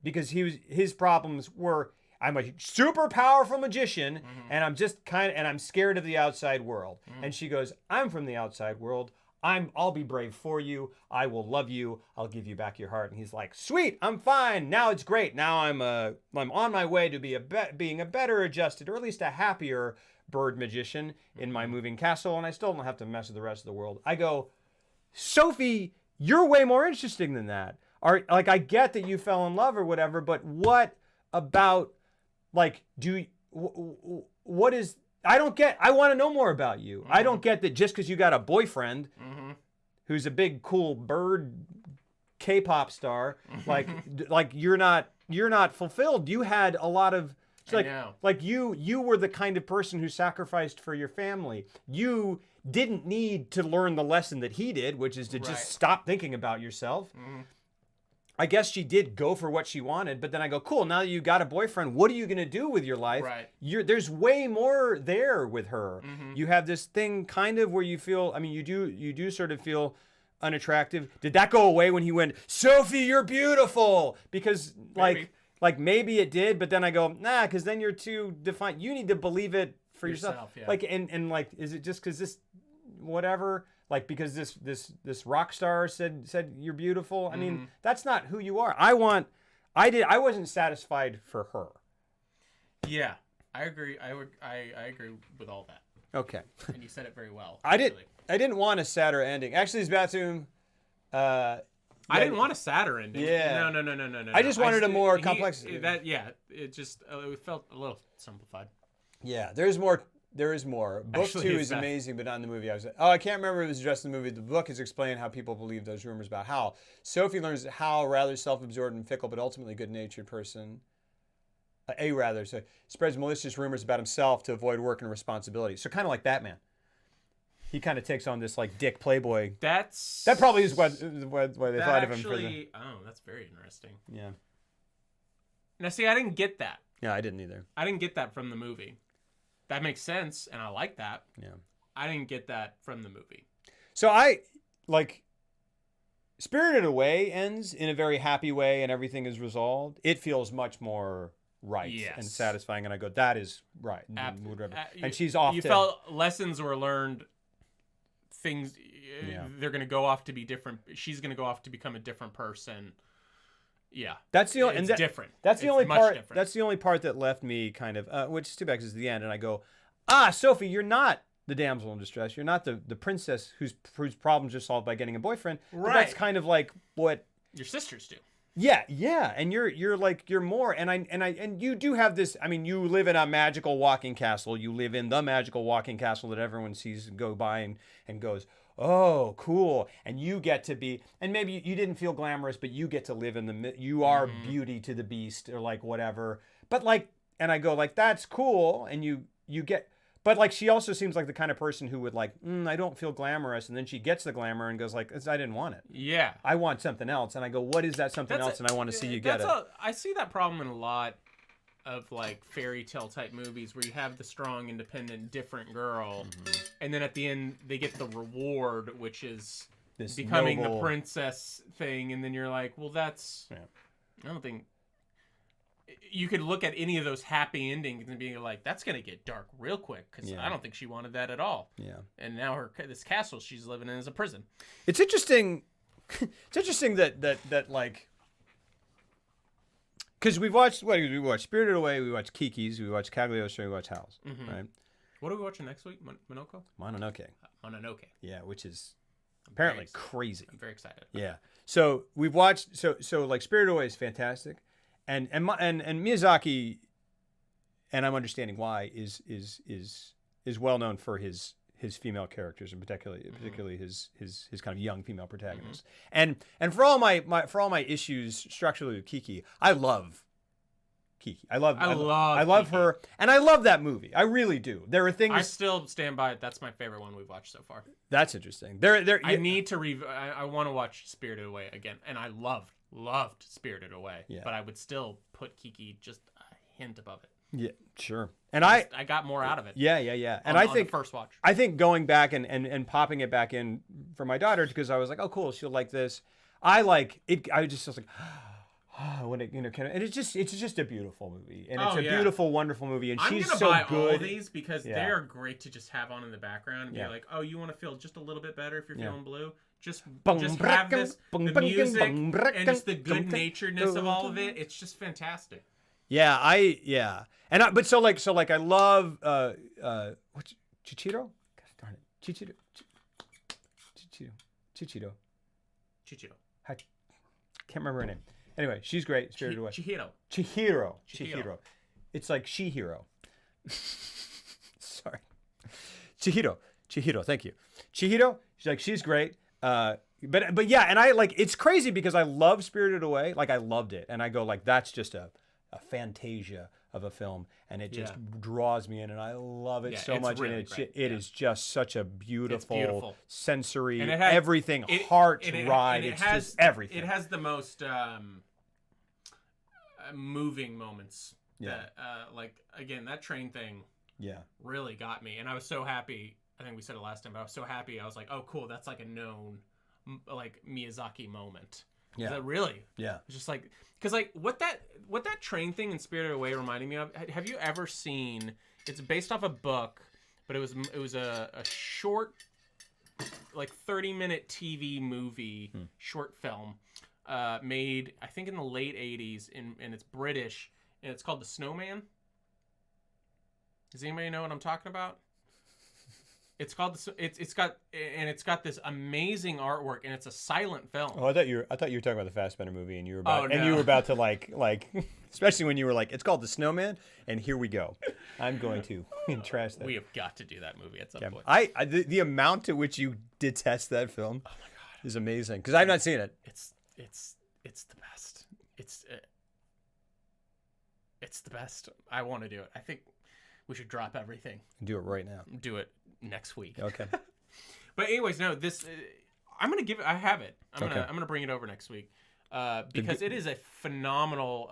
because his problems were, I'm a super powerful magician, and I'm just and I'm scared of the outside world. And she goes, I'm from the outside world. I'll be brave for you. I will love you. I'll give you back your heart. And he's like, sweet, I'm fine. Now it's great. Now I'm on my way to being a better adjusted, or at least a happier bird magician in my moving castle. And I still don't have to mess with the rest of the world. I go, Sophie, you're way more interesting than that. Like, I get that you fell in love or whatever, but what about, like, what is... I don't get... I want to know more about you. I don't get that just because you got a boyfriend who's a big, cool bird K-pop star, like you're not fulfilled. You had a lot of... Like you were the kind of person who sacrificed for your family. You didn't need to learn the lesson that he did, which is to just stop thinking about yourself. I guess she did go for what she wanted, but then I go, cool, now that you got a boyfriend, what are you going to do with your life? Right. There's way more there with her. You have this thing kind of where you feel, I mean, you do sort of feel unattractive. Did that go away when he went, Sophie, you're beautiful? Because maybe it did, but then I go, nah, because then you're too defined. You need to believe it for yourself. Yeah. Like, and like, is it just because this, whatever... Like, because this rock star said you're beautiful. I mean, that's not who you are. I wasn't satisfied for her. Yeah, I agree. I agree with all that. Okay. And you said it very well. I didn't want a sadder ending. Actually, this bathroom. I didn't want a sadder ending. Yeah. No. I just wanted a more complex. It just it felt a little simplified. Yeah, there's more There is more. Book Actually, 2 is is that- amazing, but not in the movie. I can't remember if it was addressed in the movie. The book is explaining how people believe those rumors about Hal. Sophie learns that Hal, rather self-absorbed and fickle, but ultimately good-natured person, so spreads malicious rumors about himself to avoid work and responsibility. So kind of like Batman. He kind of takes on this like dick playboy. That probably is why they thought of him for the. Oh, that's very interesting. Yeah. Now, see, I didn't get that. Yeah, I didn't either. I didn't get that from the movie. That makes sense, and I like that. Yeah. I didn't get that from the movie. So I like Spirited Away ends in a very happy way and everything is resolved. It feels much more right and satisfying, and I go, that is right. And she's off. You felt lessons were learned. Things they're going to go off to be different. She's going to go off to become a different person. Yeah, that's the only. Different. That's the only part. Different. That's the only part that left me kind of, which is too bad because it's the end, and I go, Sophie, you're not the damsel in distress. You're not the princess whose problems are solved by getting a boyfriend. Right. But that's kind of like what your sisters do. Yeah, and you're more, and you do have this. I mean, you live in a magical walking castle. You live in the magical walking castle that everyone sees go by and goes, oh, cool. And you get to be, and maybe you didn't feel glamorous, but you get to live in you are Beauty to the Beast or like whatever. But like, and I go like, that's cool. And you get, but like, she also seems like the kind of person who would like, I don't feel glamorous. And then she gets the glamour and goes like, I didn't want it. Yeah. I want something else. And I go, what is that something else? And I want to see you get it. I see that problem in a lot of like fairy tale type movies where you have the strong, independent, different girl, and then at the end they get the reward, which is this becoming the princess thing, and then you're like, well, that's I don't think you could look at any of those happy endings and be like, that's gonna get dark real quick because I don't think she wanted that at all. Yeah, and now this castle she's living in is a prison. It's interesting. It's interesting that like. Because we watched Spirited Away, we watched Kiki's, we watched Cagliostro, we watched HOWL'S, right? What are we watching next week? Mononoke. Mononoke. Yeah, which is apparently crazy. I'm very excited. Yeah. So we've watched so like Spirited Away is fantastic, and Miyazaki, and I'm understanding why is well known for his female characters, and particularly his kind of young female protagonists. And for all my issues structurally with Kiki, I love Kiki. I love her, and I love that movie. I really do. There are things I still stand by it. That's my favorite one we've watched so far. That's interesting. I need to I want to watch Spirited Away again, and I loved Spirited Away. Yeah. But I would still put Kiki just a hint above it. Yeah, sure. And I got more out of it. Yeah. And I think the first watch. I think going back and popping it back in for my daughter because I was like, oh, cool, she'll like this. I like it. I just was like, when it and it's just a beautiful movie, and it's a beautiful, wonderful movie, and she's so good. I'm gonna buy all these because they are great to just have on in the background and be like, oh, you want to feel just a little bit better if you're feeling blue. Just have this, the music and just the good naturedness of all of it. It's just fantastic. Yeah, but so I love what's Chichiro? Gosh darn it, Chichiro. I can't remember her name. Anyway, she's great. Spirited Away. Chihiro. It's like She-Hero. Sorry, Chihiro. Thank you, Chihiro. She's great. But yeah, and I like it's crazy because I love Spirited Away. Like I loved it, and I go like that's just a fantasia of a film, and it just draws me in, and I love it so much. Really and it is just such a beautiful sensory, and everything, heart ride. It's just everything. It has the most moving moments. That, like again, that train thing. Yeah. Really got me, and I was so happy. I think we said it last time, but I was so happy. I was like, oh, cool. That's like a known, like Miyazaki moment. Yeah. That really? Yeah. It's just like, because like what that train thing in Spirited Away reminded me of. Have you ever seen? It's based off a book, but it was a short, like 30-minute TV movie, short film, made I think in the late '80s, and it's British, and it's called The Snowman. Does anybody know what I'm talking about? It's called it's got this amazing artwork, and it's a silent film. Oh, I thought you were talking about the Fassbender movie, and you were about to like especially when you were like, it's called The Snowman, and here we go. I'm going to trash that. We have got to do that movie at some point. The amount to which you detest that film, oh my god, is amazing because I've not seen it. It's the best. It's the best. I want to do it. I think we should drop everything. Do it right now. Do it next week. Okay. But anyways, no, this I'm gonna give it. I have it. I'm gonna bring it over next week because it is a phenomenal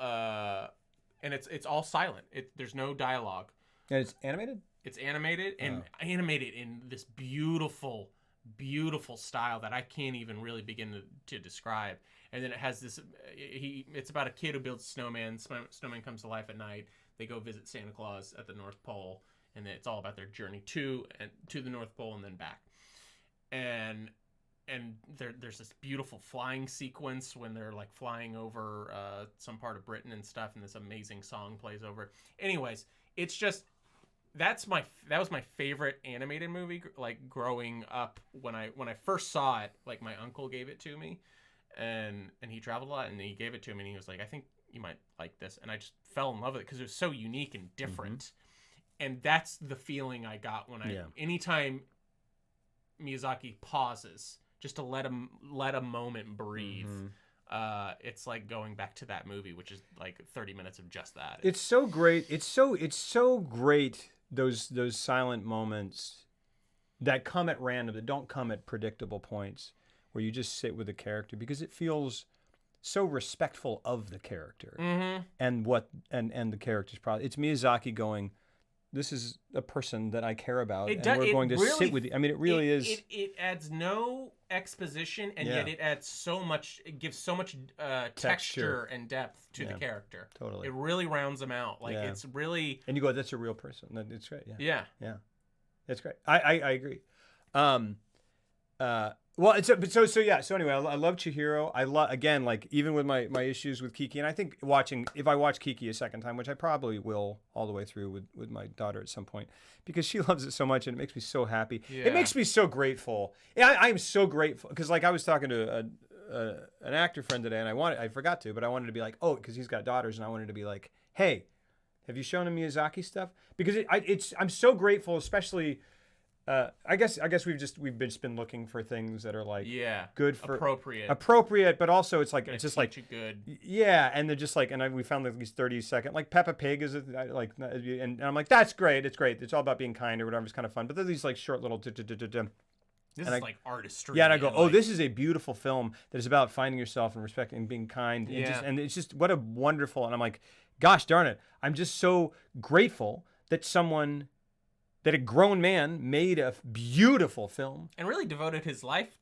and it's all silent. There's no dialogue. And it's animated. It's animated and animated in this beautiful, beautiful style that I can't even really begin to describe. And then it has this. It's about a kid who builds a snowman. Snowman comes to life at night. They go visit Santa Claus at the North Pole, and it's all about their journey to the North Pole and then back. And there's this beautiful flying sequence when they're like flying over some part of Britain and stuff, and this amazing song plays over. Anyways, it's just that was my favorite animated movie. Like growing up, when I first saw it, like my uncle gave it to me, and he traveled a lot, and he gave it to me, and he was like, I think you might like this, and I just fell in love with it because it was so unique and different. Mm-hmm. And that's the feeling I got when anytime Miyazaki pauses just to let a moment breathe. Mm-hmm. It's like going back to that movie, which is like 30 minutes of just that. It's so great. It's so great. Those silent moments that come at random, that don't come at predictable points, where you just sit with the character because it feels so respectful of the character. Mm-hmm. and the character's probably. It's Miyazaki going, this is a person that I care about, and we're going to sit with you. I mean, it really is. It adds no exposition, and yet it adds so much. It gives so much texture and depth to the character. Totally. It really rounds them out. Like it's really. And you go, that's a real person. It's great. Yeah. It's great. I agree. Well, so anyway, I love Chihiro. I love, again, like even with my issues with Kiki, and I think if I watch Kiki a second time, which I probably will all the way through with my daughter at some point, because she loves it so much and it makes me so happy. Yeah. It makes me so grateful. I'm so grateful because like I was talking to an actor friend today, and I forgot to, but I wanted to be like, oh, because he's got daughters, and I wanted to be like, hey, have you shown him Miyazaki stuff? Because I'm so grateful, especially. I guess we've just been looking for things that are like good for appropriate, but also it's like it's just like good. Yeah, and they're just like, and we found like these 30-second, like Peppa Pig is like, and I'm like, that's great, it's all about being kind or whatever, it's kind of fun, but there's these like short little this is like artistry. Yeah, and I go, oh, this is a beautiful film that is about finding yourself and respecting and being kind. Yeah. And it's just what a wonderful, and I'm like, gosh darn it, I'm just so grateful that a grown man made a beautiful film and really devoted his life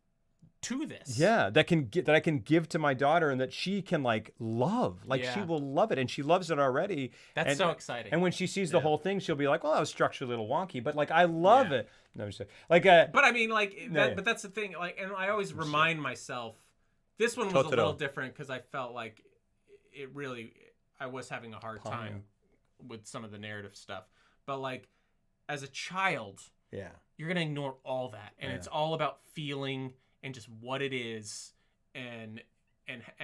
to this. Yeah, that I can give to my daughter, and that she can like love. Like she will love it, and she loves it already. That's so exciting. And when she sees the whole thing, she'll be like, "Well, that was structurally a little wonky, but like I love it." No, I'm just like. But I mean, like, but that's the thing. Like, and I always remind myself, this one was a little different because I felt like I was having a hard time with some of the narrative stuff, but like. As a child, you're gonna ignore all that, and it's all about feeling and just what it is, and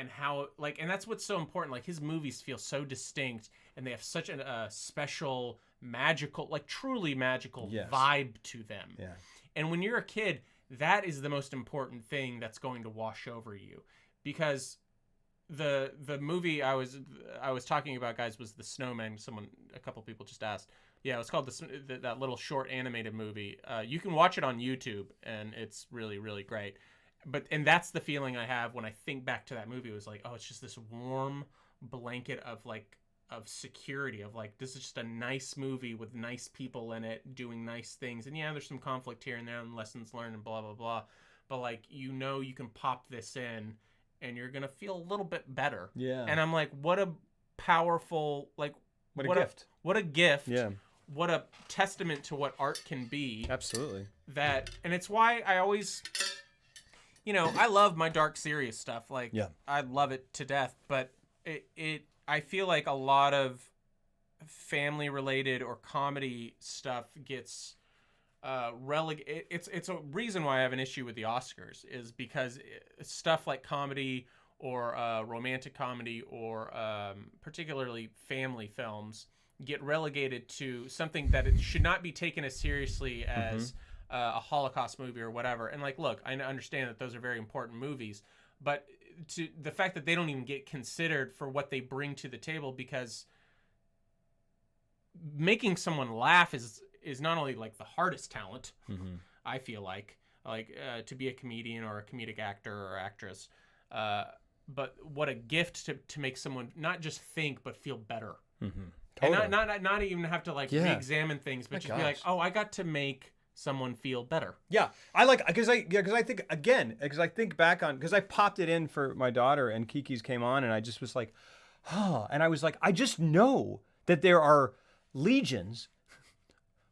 how like, and that's what's so important. Like his movies feel so distinct, and they have such a special, magical, like truly magical vibe to them. Yeah. And when you're a kid, that is the most important thing that's going to wash over you, because the movie I was talking about, guys, was The Snowman. A couple people just asked. Yeah, it's called that little short animated movie. You can watch it on YouTube, and it's really, really great. And that's the feeling I have when I think back to that movie. It was like, oh, it's just this warm blanket of security, of like, this is just a nice movie with nice people in it doing nice things. And yeah, there's some conflict here and there and lessons learned and blah, blah, blah. But like, you can pop this in and you're going to feel a little bit better. Yeah. And I'm like, what a powerful, like, what a gift. What a gift. Yeah. What a testament to what art can be. Absolutely. And it's why I always, I love my dark, serious stuff. Like, I love it to death. But I feel like a lot of family-related or comedy stuff gets it's a reason why I have an issue with the Oscars is because stuff like comedy or romantic comedy or particularly family films get relegated to something that it should not be taken as seriously as a Holocaust movie or whatever. And like, look, I understand that those are very important movies, but to the fact that they don't even get considered for what they bring to the table, because making someone laugh is not only like the hardest talent, I feel like to be a comedian or a comedic actor or actress, but what a gift to make someone not just think but feel better, totally. And not even have to like re-examine things, but just be like, oh, I got to make someone feel better. Yeah, I like because I think back on, because I popped it in for my daughter and Kiki's came on and I just was like, and I was like, I just know that there are legions,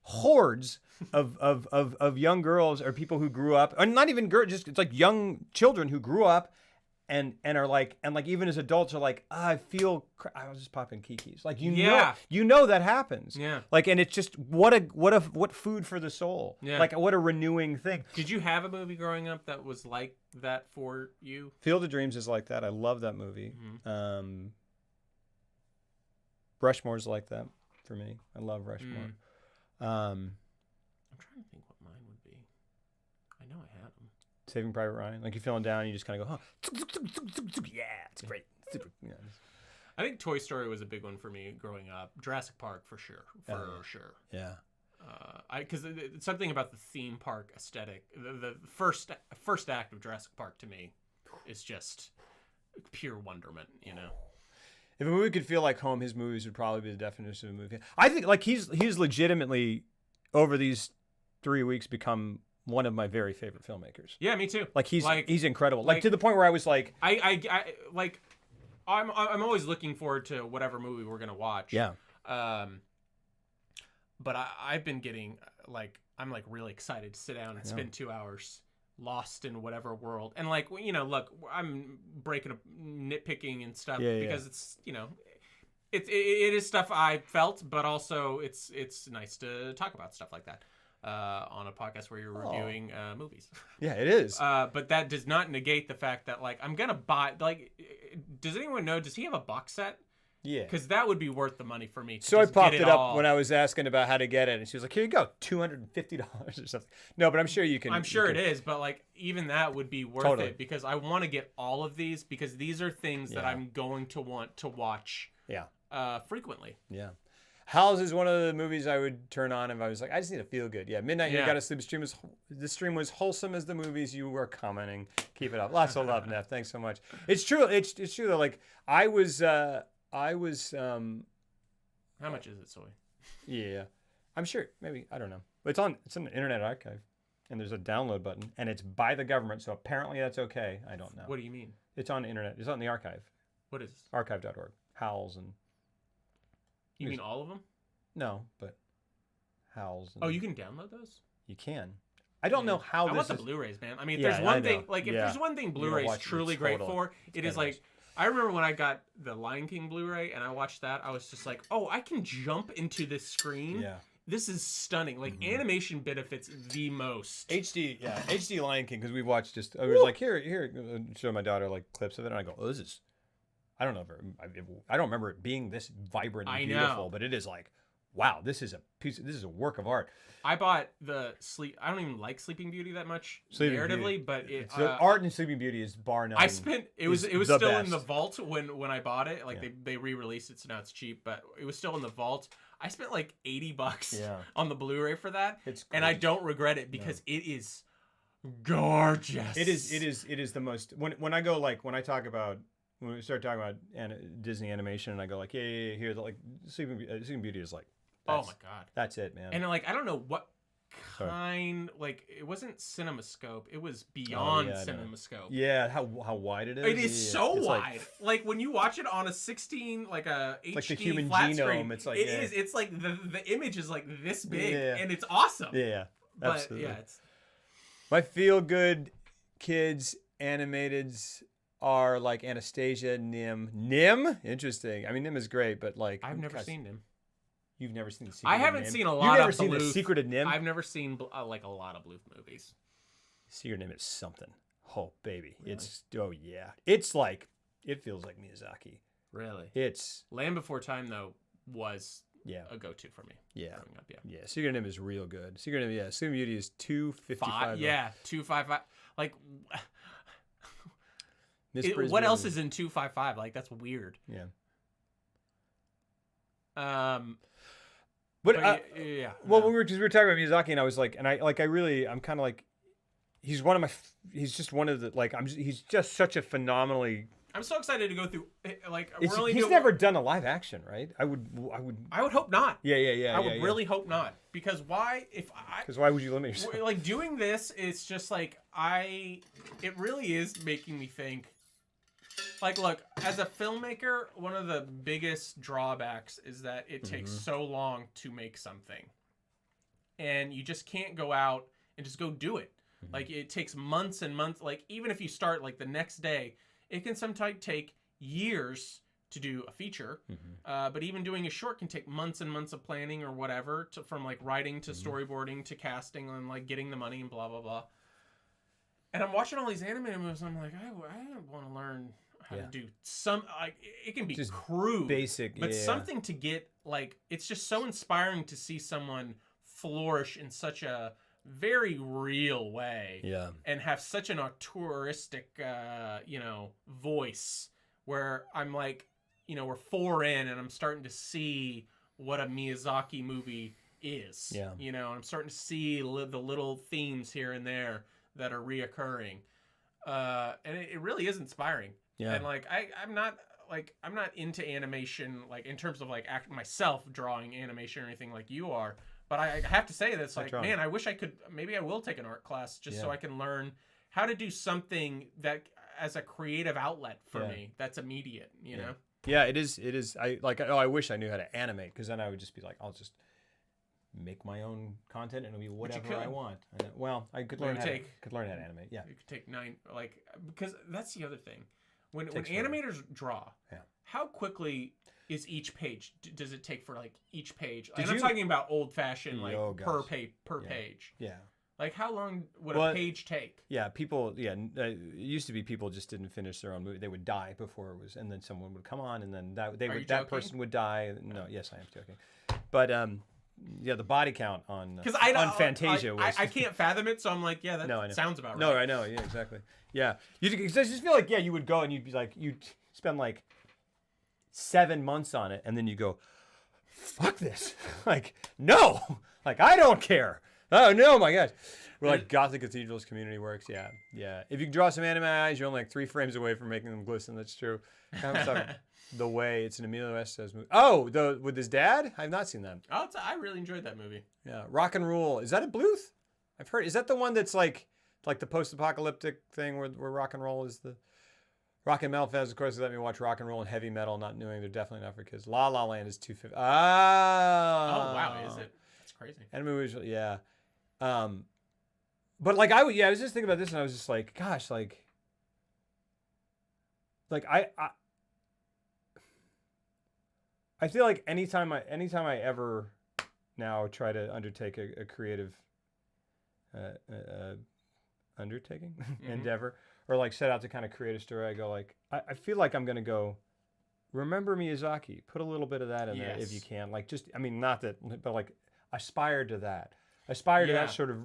hordes of young girls or people who grew up, or not even girls, just it's like young children who grew up and are like, and like even as adults are like, I was just popping Kiki's, like you know that happens, like, and it's just what food for the soul, like what a renewing thing. Did you have a movie growing up that was like that for you? Field of Dreams is like that. I love that movie. Rushmore's like that for me. I love Rushmore. I'm trying to think what mine would be. I know I had them. Saving Private Ryan. Like you're feeling down, you just kind of go, yeah, it's great. Super, I think Toy Story was a big one for me growing up. Jurassic Park for sure. Yeah. Because it's something about the theme park aesthetic. The first act of Jurassic Park to me is just pure wonderment, you know. If a movie could feel like home, his movies would probably be the definition of a movie. I think like he's legitimately over these 3 weeks become one of my very favorite filmmakers. Yeah, me too. Like he's incredible. Like to the point where I was like, I'm always looking forward to whatever movie we're gonna watch. Yeah. But I've been getting like, I'm like really excited to sit down and spend 2 hours lost in whatever world, and like, you know, look, I'm breaking up nitpicking and stuff because it's, you know, it is stuff I felt, but also it's nice to talk about stuff like that on a podcast where you're reviewing movies. Yeah, it is. But that does not negate the fact that like I'm gonna buy, like, does anyone know, does he have a box set? Yeah. Because that would be worth the money for me. So I popped it up when I was asking about how to get it, and she was like, here you go, $250 or something. No, but I'm sure you can. I'm sure it is, but like even that would be worth it, because I want to get all of these, because these are things that I'm going to want to watch frequently. Yeah. HOWL'S is one of the movies I would turn on if I was like, I just need to feel good. Yeah, Midnight, You Gotta Sleep. The stream was wholesome as the movies you were commenting. Keep it up. Lots of love, Neff. Thanks so much. It's true. It's true though. Like I was how much is it, Soy? Yeah, I'm sure. Maybe, I don't know. But it's on the Internet Archive, and there's a download button, and it's by the government, so apparently that's okay. I don't know. What do you mean? It's on the internet. It's on the archive. What is this? Archive.org. HOWL'S and. You mean all of them? No, but HOWL'S. Oh, you can download those? You can. I don't know how. I want the Blu-rays, man. I mean, if there's one thing, like if there's one thing Blu-ray is truly great for, it is like. I remember when I got the Lion King Blu-ray and I watched that, I was just like, oh, I can jump into this screen. Yeah. This is stunning. Like, animation benefits the most. HD Lion King, because we watched I was like, here, show my daughter, like, clips of it, and I go, oh, this is, I don't remember it being this vibrant and beautiful, but it is like, wow, this is a work of art. I bought I don't even like Sleeping Beauty that much narratively, but art and Sleeping Beauty is bar none. It was still best in the vault when I bought it. Like they re-released it, so now it's cheap, but it was still in the vault. I spent like $80 on the Blu-ray for that, and I don't regret it, because it is gorgeous. It is the most, when I go, like, when we start talking about Disney animation, and I go like, here, like Sleeping Beauty is like, oh my god, that's it, man. And like, I don't know what kind, like, it wasn't CinemaScope, it was beyond CinemaScope. Yeah, how wide it is. It is so wide. Like when you watch it on a 16, like a HD like the human flat genome, screen, it's like it's like the image is like this big, and it's awesome. Yeah, absolutely. But it's my feel good kids animateds are like Anastasia, Nim. Interesting. I mean, Nim is great, but like I've never seen Nim. You've never seen the Secret I of haven't Nim? seen a lot. You've never of seen Bluth. the Secret of Nim? I've never seen like a lot of Bluth movies. Secret of Nim is something. Oh baby, Really? It's like it feels like Miyazaki. Really? It's Land Before Time though was a go-to for me. Yeah. Growing up, Yeah. Secret of Nim is real good. Secret of Nim, yeah. Sleeping Beauty is 255. Yeah, 255. Like, Miss what Brisbane- else is in 255? Like, that's weird. Yeah. But yeah. Well, we were talking about Miyazaki, and I was like, I'm kind of like, he's just one of the he's just such a phenomenally. I'm so excited to go through. Like, he's never done a live action, right? I would hope not. Yeah. I would really hope not, because why? Because why would you limit yourself? Like, doing this, it's just like it really is making me think. Like, look, as a filmmaker, one of the biggest drawbacks is that it takes so long to make something. And you just can't go out and just go do it. Like, it takes months and months. Like, even if you start, like, the next day, it can sometimes take years to do a feature. But even doing a short can take months and months of planning or whatever, from, like, writing to storyboarding to casting and, like, getting the money and blah, blah, blah. And I'm watching all these animated movies, and I'm like, I want to learn how to do some, like, it can be just crude, basic, but something to get, like, it's just so inspiring to see someone flourish in such a very real way, and have such an auteuristic, voice, where I'm like, we're 4 in, and I'm starting to see what a Miyazaki movie is, and I'm starting to see the little themes here and there that are reoccurring, and it really is inspiring. And like I'm not into animation, like, in terms of like myself drawing animation or anything like you are, but I have to say that's like, man, I wish I could. Maybe I will take an art class just so I can learn how to do something that as a creative outlet for me that's immediate. You know? Yeah, it is. I wish I knew how to animate, because then I would just be like, I'll just make my own content and it'll be whatever I want. Well, I could learn how to animate. Yeah, you could take 9, like, because that's the other thing. When animators draw, how quickly is each page? Does it take for, like, each page? And I'm talking about old-fashioned, like, per page. Yeah. Like, how long would a page take? Yeah, people. Yeah, it used to be people just didn't finish their own movie. They would die before it was, and then someone would come on, and then that person would die. No, yes, I am joking. But the body count on Fantasia was. I can't fathom it, so I'm like, yeah, that sounds about right. No, I know. Yeah, exactly. Yeah, I just feel like you would go and you'd be like, you'd spend like 7 months on it, and then you go, fuck this. Like, no, like, I don't care. Oh no, my gosh. We're like Gothic Cathedrals community works. Yeah. If you can draw some anime eyes, you're only like 3 frames away from making them glisten. That's true. The Way. It's an Emilio Estevez movie. Oh, with his dad? I've not seen that. Oh, I really enjoyed that movie. Yeah. Rock and Roll. Is that a Bluth? I've heard. Is that the one that's like the post-apocalyptic thing where rock and roll is the rock and metal fans? Of course, let me watch rock and roll and heavy metal, not knowing they're definitely not for kids. La La Land is 250. Oh wow, is it? That's crazy. Anime movies, yeah. But like I was just thinking about this, and I was just like, gosh, like I feel like anytime I ever now try to undertake a creative undertaking endeavor, or like set out to kind of create a story, I go like, I feel like I'm gonna go, remember Miyazaki, put a little bit of that in there if you can, like, just, I mean, not that, but like aspire to that sort of,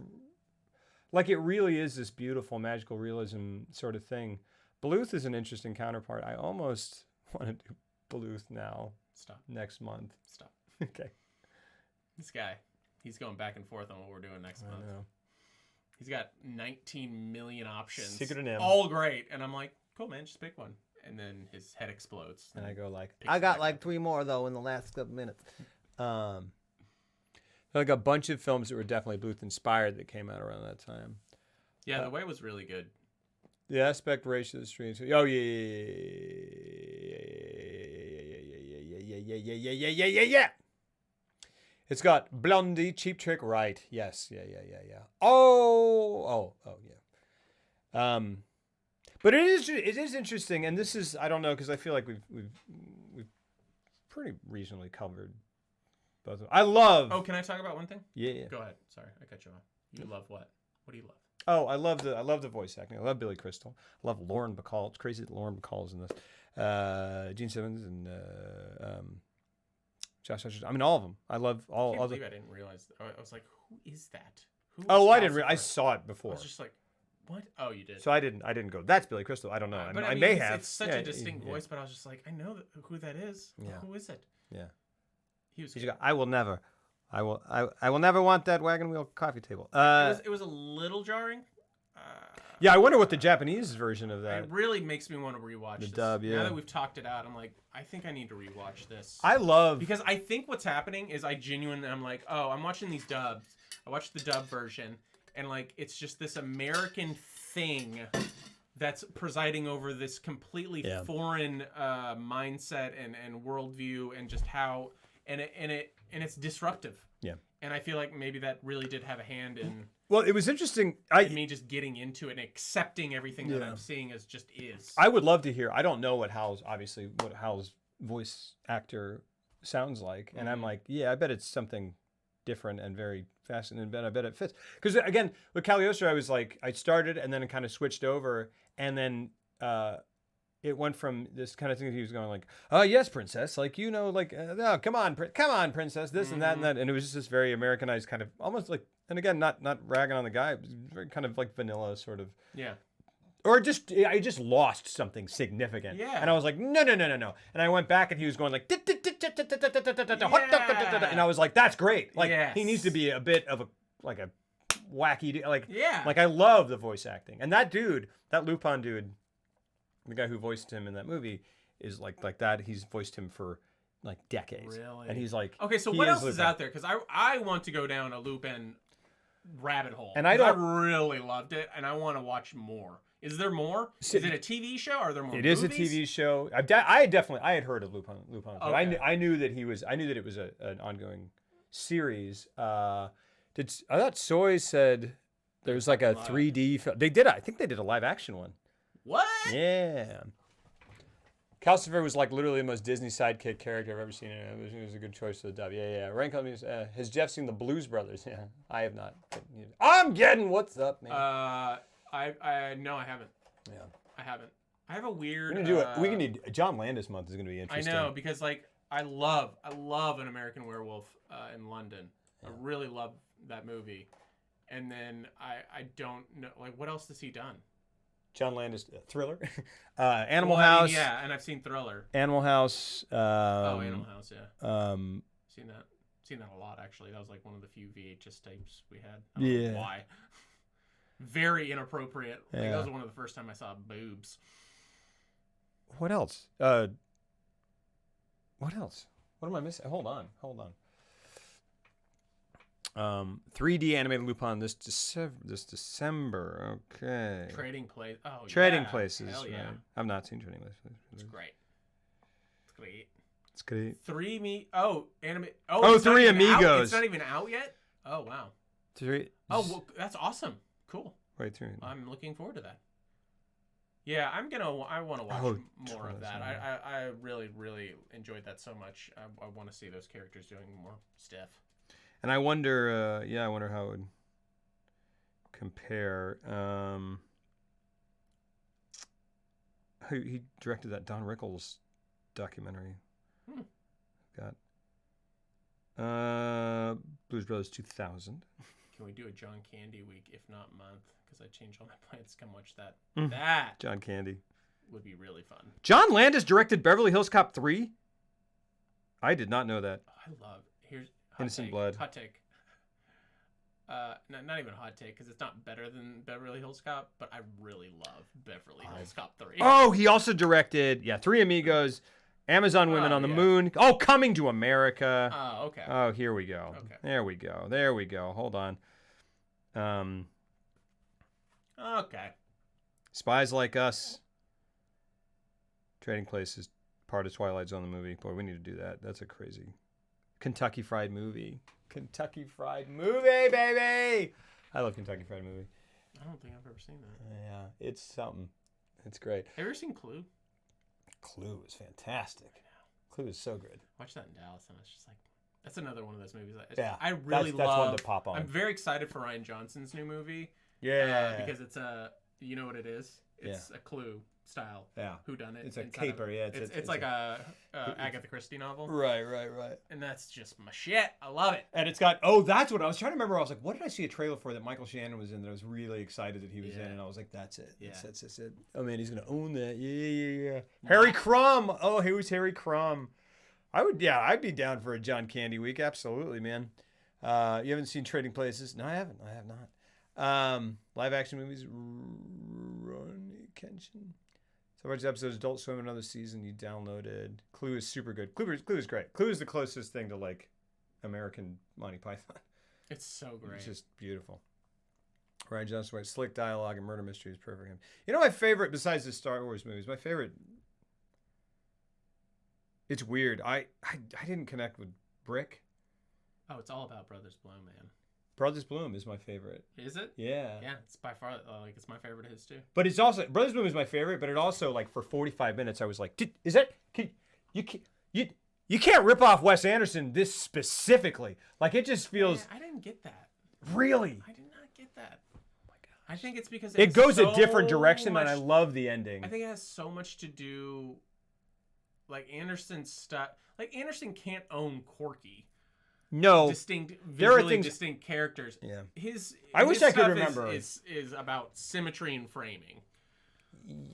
like, it really is this beautiful magical realism sort of thing. Bluth is an interesting counterpart. I almost want to do Bluth now. Stop. Next month. Stop. Okay. This guy, he's going back and forth on what we're doing next month. I know. He's got 19 million options. Secret of Nim. All great. And I'm like, cool, man, just pick one. And then his head explodes. And I go like, I got like 3 more, though, in the last couple minutes. Like a bunch of films that were definitely Bluth inspired that came out around that time. Yeah, The Way was really good. The aspect ratio of the streams. Oh yeah. It's got Blondie, Cheap Trick, right? Yes, yeah. Oh yeah. But it is interesting, and this is, I don't know, because I feel like we've pretty reasonably covered Both of them. I love. Oh, can I talk about one thing? Yeah. Go ahead. Sorry, I cut you off. You love what? What do you love? Oh, I love the voice acting. I love Billy Crystal. I love Lauren Bacall. It's crazy that Lauren Bacall is in this. Gene Simmons and Josh Hutcherson. I mean, all of them. I love all. I didn't realize. I was like, who is that? I saw it before. I was just like, what? Oh, you did. So I didn't go. That's Billy Crystal. I don't know. But I may have. It's such a distinct voice, but I was just like, I know who that is. Yeah. Who is it? Yeah. He was. I will never want that wagon wheel coffee table. It was a little jarring. Yeah, I wonder what the Japanese version of that. It really makes me want to rewatch the this. dub. Yeah. Now that we've talked it out, I'm like, I think I need to rewatch this. Because I think what's happening is I'm like, oh, I'm watching these dubs. I watched the dub version, and like it's just this American thing that's presiding over this completely foreign mindset and worldview, and just how and it's disruptive. Yeah. And I feel like maybe that really did have a hand in. Well, it was interesting. In me just getting into it and accepting everything that I'm seeing as just is. I would love to hear. I don't know what Howl's voice actor sounds like, and I'm like, yeah, I bet it's something different and very fascinating. And I bet it fits. Because again, with Cagliostro, I was like, I started and then it kind of switched over, and then it went from this kind of thing that he was going like, oh yes, princess, like oh, come on, princess, this and that and that, and it was just this very Americanized kind of almost like. And again, not ragging on the guy, it was very kind of like vanilla sort of. Yeah. Or I just lost something significant. Yeah. And I was like, no. And I went back and he was going like, and I was like, that's great. Like he needs to be a bit of a wacky, like I love the voice acting. And that dude, that Lupin dude, the guy who voiced him in that movie is like that. He's voiced him for like decades. Really? And he's like, okay, so what else is out there? Because I want to go down a Lupin rabbit hole. And I really loved it, and I want to watch more. Is there more? Is it a TV show? Are there more? It is a TV show. I had heard of Lupin. Okay. I knew that it was an ongoing series. I thought Soy said there was like a 3D film. They did. I think they did a live action one. What? Yeah. Calcifer was like literally the most Disney sidekick character I've ever seen. It was a good choice for the dub. Yeah. Rain comes. Has Jeff seen the Blues Brothers? Yeah, I have not. I'm getting what's up, man. No, I haven't. Yeah, I haven't. I have a weird. We're gonna do it. We can need John Landis month is gonna be interesting. I know because like I love An American Werewolf in London. Yeah. I really love that movie, and then I don't know like what else has he done. John Landis, Thriller, Animal House. Yeah, and I've seen Thriller. Animal House. Animal House, yeah. Seen that a lot, actually. That was like one of the few VHS tapes we had. I don't know why. Very inappropriate. Like, that was one of the first time I saw boobs. What else? What am I missing? Hold on. 3D animated Lupin this December. Okay. Trading Place. Oh, Trading Places. Hell yeah. Right. I've not seen Trading Places. It's great. It's great. Three Amigos. It's not even out yet? Oh, wow. Oh, well, that's awesome. Cool. Right through. I'm looking forward to that. Yeah, I want to watch more of that. I really, really enjoyed that so much. I want to see those characters doing more stuff. And I wonder, how it would compare. He directed that Don Rickles documentary. Got Blues Brothers 2000. Can we do a John Candy week, if not month? Because I changed all my plans to come watch that. That John Candy would be really fun. John Landis directed Beverly Hills Cop 3. I did not know that. I love Innocent Blood. Hot take. Not even a hot take because it's not better than Beverly Hills Cop, but I really love Beverly Hills Cop 3. Oh, he also directed Three Amigos, Amazon Women on the Moon. Oh, Coming to America. Oh, okay. Oh, here we go. Okay. There we go. Hold on. Okay. Spies Like Us. Trading Places, part of Twilight Zone the movie. Boy, we need to do that. That's a crazy Kentucky Fried Movie. Kentucky Fried Movie, baby! I love Kentucky Fried Movie. I don't think I've ever seen that. Yeah, it's something. It's great. Have you ever seen Clue? Clue is fantastic. Clue is so good. Watched that in Dallas, and it's just like, That's another one of those movies. I really that's love. one to pop on. I'm very excited for Rian Johnson's new movie. Yeah. Because it's you know what it is? It's a Clue style. Yeah. Whodunit. It's a caper. It's like a Agatha Christie novel. Right. And that's just my shit. I love it. And it's got that's what I was trying to remember. I was like, what did I see a trailer for that Michael Shannon was in that I was really excited that he was in? And I was like, that's it. That's it. Oh man, he's gonna own that. Yeah. Harry Crumb. Oh, who's Harry Crumb? I'd be down for a John Candy week. Absolutely, man. You haven't seen Trading Places? No, I haven't. I have not. Live action movies. Ronnie Kenshin. So much episodes. Adult Swim another season you downloaded. Clue is super good. Clue is great. Clue is the closest thing to like American Monty Python. It's so great. It's just beautiful. Rian Johnson writes slick dialogue and murder mystery is perfect for him. You know my favorite besides the Star Wars movies. My favorite. It's weird. I didn't connect with Brick. Oh, it's all about Brothers Bloom, man. Brothers Bloom is my favorite. Is it? Yeah. Yeah, it's by far it's my favorite of his too. But it's also Brothers Bloom is my favorite. But it also like for 45 minutes I was like, is that you can't rip off Wes Anderson this specifically? Like it just feels. I didn't get that. Really? I did not get that. Oh my god. I think it's because it goes a different direction, and I love the ending. I think it has so much to do. Like Anderson's stuff. Like Anderson can't own quirky. No, visually distinct characters. Yeah, I wish I could remember. Is about symmetry and framing.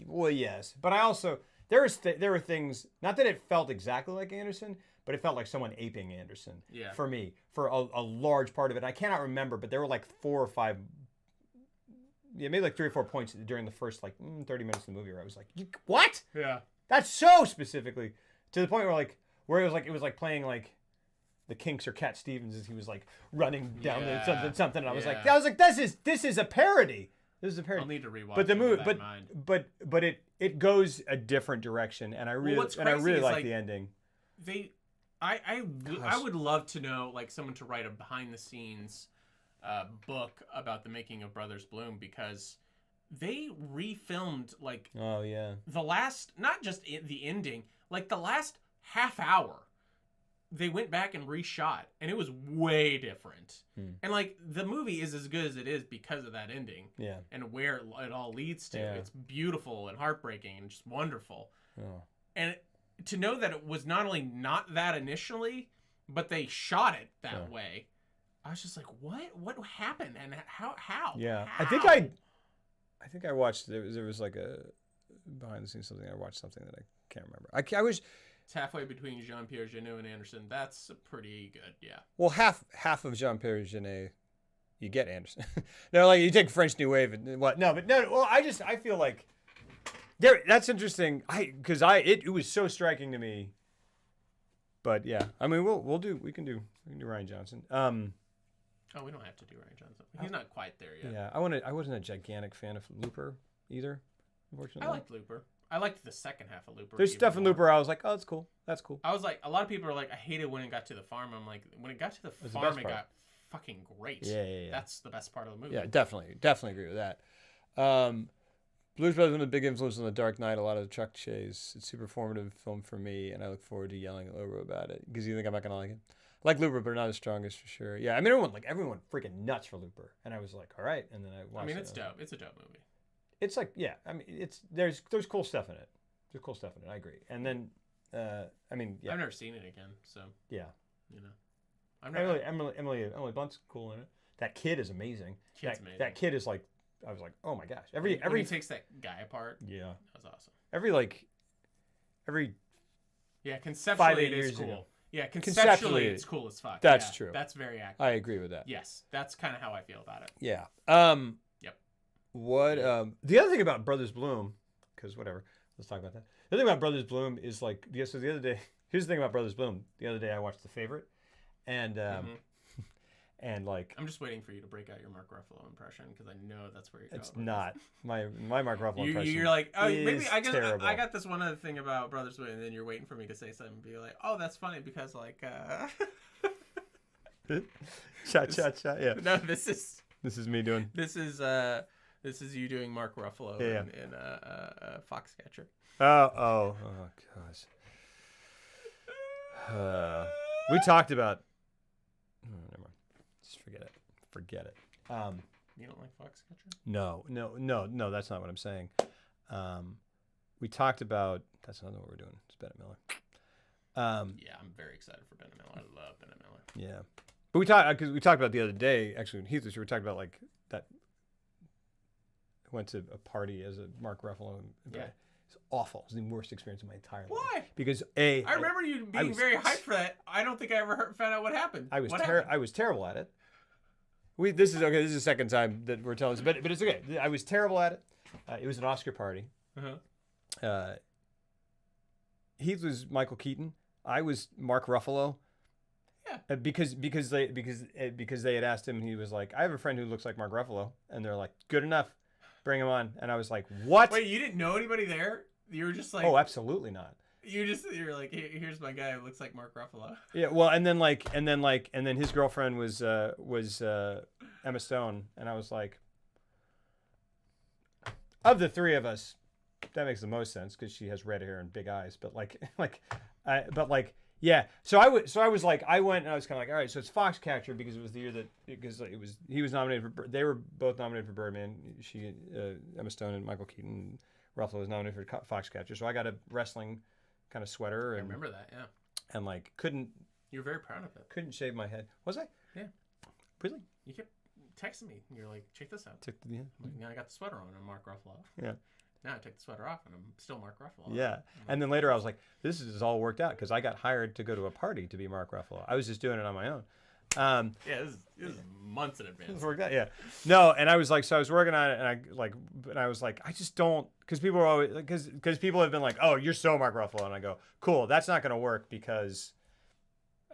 Well, yes, but I also there were things. Not that it felt exactly like Anderson, but it felt like someone aping Anderson. Yeah. For me, for a large part of it, I cannot remember, but there were like 4 or 5. Yeah, maybe like 3 or 4 points during the first like 30 minutes of the movie where I was like, "What?" Yeah. That's so specifically to the point where it was like playing like the Kinks or Cat Stevens as he was like running down something. And I was like, this is a parody. This is a parody. I'll need to rewatch. But the movie, but it goes a different direction, and I really like the ending. I would love to know like someone to write a behind the scenes book about the making of Brothers Bloom because they refilmed like the last, not just the ending, like the last half hour they went back and reshot and it was way different. And like the movie is as good as it is because of that ending and where it all leads to. It's beautiful and heartbreaking and just wonderful. And to know that it was not only not that initially, but they shot it that way, I was just like, what happened and how how? I think I watched there was like a behind the scenes something. I watched something that I can't remember. I was. It's halfway between Jean-Pierre Jeunet and Anderson. That's pretty good, yeah. Well, half of Jean-Pierre Jeunet, you get Anderson. No, like you take French New Wave and what? No, but no. Well, I feel like that's interesting. Because it was so striking to me. But yeah, I mean, we can do Rian Johnson. Oh, we don't have to do Rian Johnson. He's not quite there yet. Yeah, I wasn't a gigantic fan of Looper either. Unfortunately, I liked Looper. I liked the second half of Looper. There's stuff in Looper I was like, oh, that's cool. That's cool. I was like, a lot of people are like, I hated when it got to the farm. I'm like, when it got to the farm, it got fucking great. Yeah. That's the best part of the movie. Yeah, definitely agree with that. Blues Brothers was a big influence on The Dark Knight. A lot of the truck chase. It's a super formative film for me, and I look forward to yelling at Looper about it. Because you think I'm not gonna like it. I like Looper, but not as strong as for sure. Yeah, I mean, everyone freaking nuts for Looper, and I was like, all right. And then I watched. I mean, it's dope. It's a dope movie. It's like, yeah. I mean, there's cool stuff in it. There's cool stuff in it. I agree. And then, I mean, yeah. I've never seen it again, so yeah. You know, Emily Blunt's cool in it. That kid is amazing. Kid's amazing. That kid is like, I was like, oh my gosh. When he takes that guy apart. Yeah. That was awesome. Yeah, conceptually it is cool. Yeah, conceptually it's cool as fuck. That's true. That's very accurate. I agree with that. Yes, that's kind of how I feel about it. Yeah. Yep. What? The other thing about Brothers Bloom, because whatever, let's talk about that. The other thing about Brothers Bloom is like, so the other day, here's the thing about Brothers Bloom. The other day I watched The Favorite, and and like I'm just waiting for you to break out your Mark Ruffalo impression because I know that's where you're going. It's not my Mark Ruffalo impression. You're like, oh, maybe I got this one other thing about Brothers Bloom, and then you're waiting for me to say something and be like, oh, that's funny because like cha. Yeah. No, this is me doing. This is you doing Mark Ruffalo in Foxcatcher. Oh gosh. We talked about Just forget it. Forget it. You don't like Foxcatcher? No. That's not what I'm saying. We talked about. That's not what we're doing. It's Bennett Miller. Yeah, I'm very excited for Bennett Miller. I love Bennett Miller. Yeah, but we talked about the other day. Actually, when Heath was here, we talked about like that. Went to a party as a Mark Ruffalo. Yeah. It's awful. It was the worst experience of my entire life. Why? Because I remember you being very hyped for that. I don't think I ever found out what happened. I was terrible at it. This is okay. This is the second time that we're telling this, but it's okay. I was terrible at it. It was an Oscar party. Heath was Michael Keaton. I was Mark Ruffalo. Yeah. Because they had asked him, he was like, I have a friend who looks like Mark Ruffalo, and they're like, good enough, bring him on. And I was like, what? Wait, you didn't know anybody there? You were just like, oh, absolutely not. You're like, here's my guy who looks like Mark Ruffalo. Yeah, well, and then his girlfriend was Emma Stone, and I was like, of the three of us, that makes the most sense because she has red hair and big eyes. But yeah. So I was like, I went and I was kind of like, all right, so it's Foxcatcher because it was the year that he was nominated for. They were both nominated for Birdman. Emma Stone and Michael Keaton. Ruffalo was nominated for Foxcatcher. So I got a wrestling kind of sweater. And, I remember that, yeah. And like couldn't. You were very proud of it. Couldn't shave my head. Was I? Yeah. Really? You kept texting me. You're like, check this out. Yeah. Like, now I got the sweater on. I'm Mark Ruffalo. Yeah. Now I take the sweater off and I'm still Mark Ruffalo. Yeah. And then later I was like, this is all worked out because I got hired to go to a party to be Mark Ruffalo. I was just doing it on my own. Yeah, this is months in advance. It's worked out, yeah. No, and I was like, so I was working on it, and I was like, I just don't, because people are always, because people have been like, oh, you're so Mark Ruffalo, and I go, cool, that's not going to work because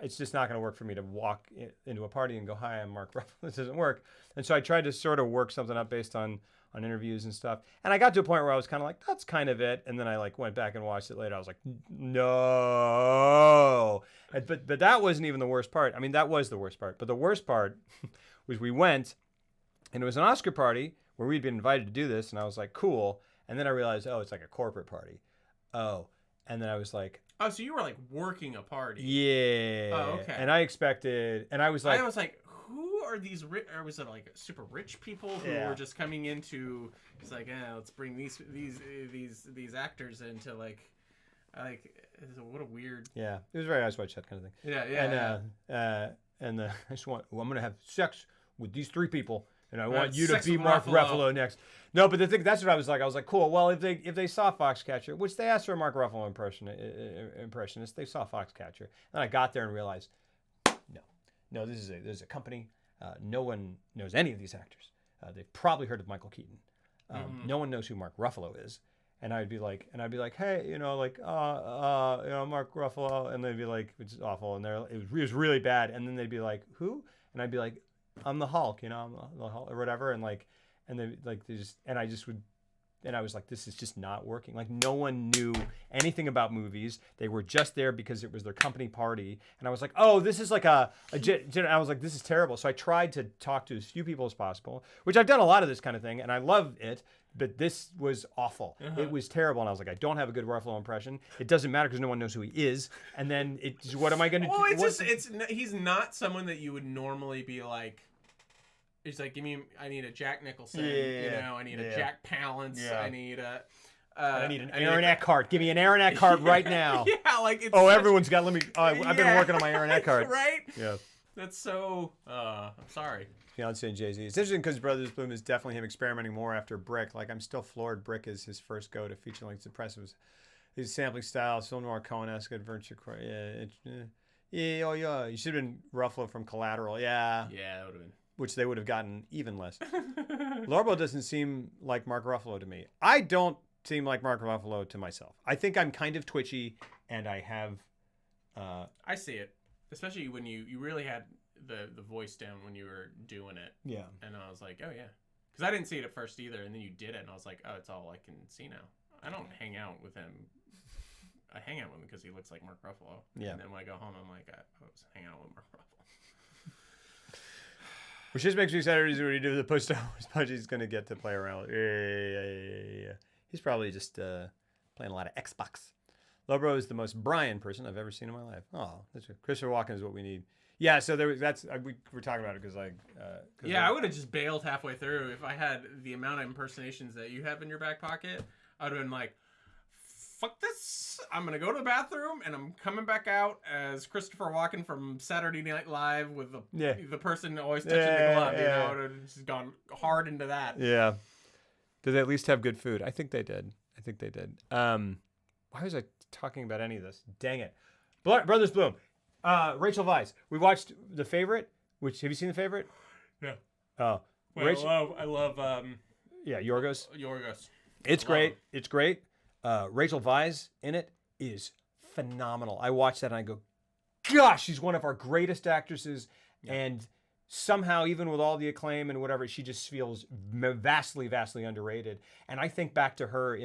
it's just not going to work for me to walk into a party and go, hi, I'm Mark Ruffalo. This doesn't work. And so I tried to sort of work something up based on interviews and stuff. And I got to a point where I was kind of like, that's kind of it. And then I like went back and watched it later. I was like, no. But that wasn't even the worst part. I mean, that was the worst part. But the worst part was we went, and it was an Oscar party where we'd been invited to do this. And I was like, cool. And then I realized, oh, it's like a corporate party. Oh. And then I was like, oh, so you were like working a party. Yeah. Oh, okay. And I expected, and I was like, who are these rich, or was it like super rich people who were just coming into, it's like, let's bring these actors into like what a weird. Yeah. It was very Eyes Wide Shut kind of thing. Yeah. And I just I'm going to have sex with these three people. And I Right, want you to sex be with Mark Ruffalo. Ruffalo next. No, but the thing, that's what I was like. I was like, cool. Well, if they saw Foxcatcher, which they asked for a Mark Ruffalo impressionist, they saw Foxcatcher. Then I got there and realized, no, there's a company. No one knows any of these actors. They've probably heard of Michael Keaton. No one knows who Mark Ruffalo is. And I'd be like, hey, Mark Ruffalo, and they'd be like, which is awful, and it was really bad. And then they'd be like, who? And I'd be like, I'm the Hulk, I'm the Hulk or whatever, and I was like, this is just not working. Like no one knew anything about movies. They were just there because it was their company party, and I was like, oh, this is like I was like, this is terrible. So I tried to talk to as few people as possible, which I've done a lot of this kind of thing, and I love it. But this was awful. It was terrible, and I was like, I don't have a good Ruffalo impression. It doesn't matter because no one knows who he is. And then what am I going to do? Well, he's not someone that you would normally be like. He's like, I need a Jack Nicholson. I need a Jack Palance. Yeah. I need a. I need an Aaron Eckhart. Give me an Aaron Eckhart right now. Yeah, like it's. Everyone's got. Let me. I've been working on my Aaron Eckhart. Right. Yeah. That's so. I'm sorry. Beyonce and Jay-Z. It's interesting because Brothers Bloom is definitely him experimenting more after Brick. Like I'm still floored. Brick is his first go to feature-length suppressives. His sampling style, film noir, Coen-esque adventure. Yeah. You should have been Ruffalo from Collateral. Yeah. Yeah, that would have been. Which they would have gotten even less. Lorbo doesn't seem like Mark Ruffalo to me. I don't seem like Mark Ruffalo to myself. I think I'm kind of twitchy, and I have. I see it, especially when you really had the voice down when you were doing it. Yeah. And I was like, oh yeah, because I didn't see it at first either, and then you did it, and I was like, oh, it's all I can see now. I don't hang out with him. I hang out with him because he looks like Mark Ruffalo. Yeah. And then when I go home, I'm like, I was hanging out with Mark Ruffalo. Which just makes me excited to see what he did with the post punch. He's going to get to play around. Yeah. He's probably just playing a lot of Xbox. Lobro is the most Brian person I've ever seen in my life. Oh, that's true. Christopher Walken is what we need. Yeah, so we were talking about it because I would have just bailed halfway through if I had the amount of impersonations that you have in your back pocket. I'd have been like, fuck this. I'm going to go to the bathroom and I'm coming back out as Christopher Walken from Saturday Night Live with the person always touching the glove. You know, I would have just gone hard into that. Yeah. Did they at least have good food? I think they did. Why was I talking about any of this? Dang it. Brothers Bloom. Rachel Weisz. We watched The Favorite. Have you seen The Favorite? Yeah. Oh. I love Yorgos. Yorgos. It's great. It's great. Rachel Weisz in it is phenomenal. I watched that and I go, gosh, she's one of our greatest actresses. Yeah. And somehow, even with all the acclaim and whatever, she just feels vastly, vastly underrated. And I think back to her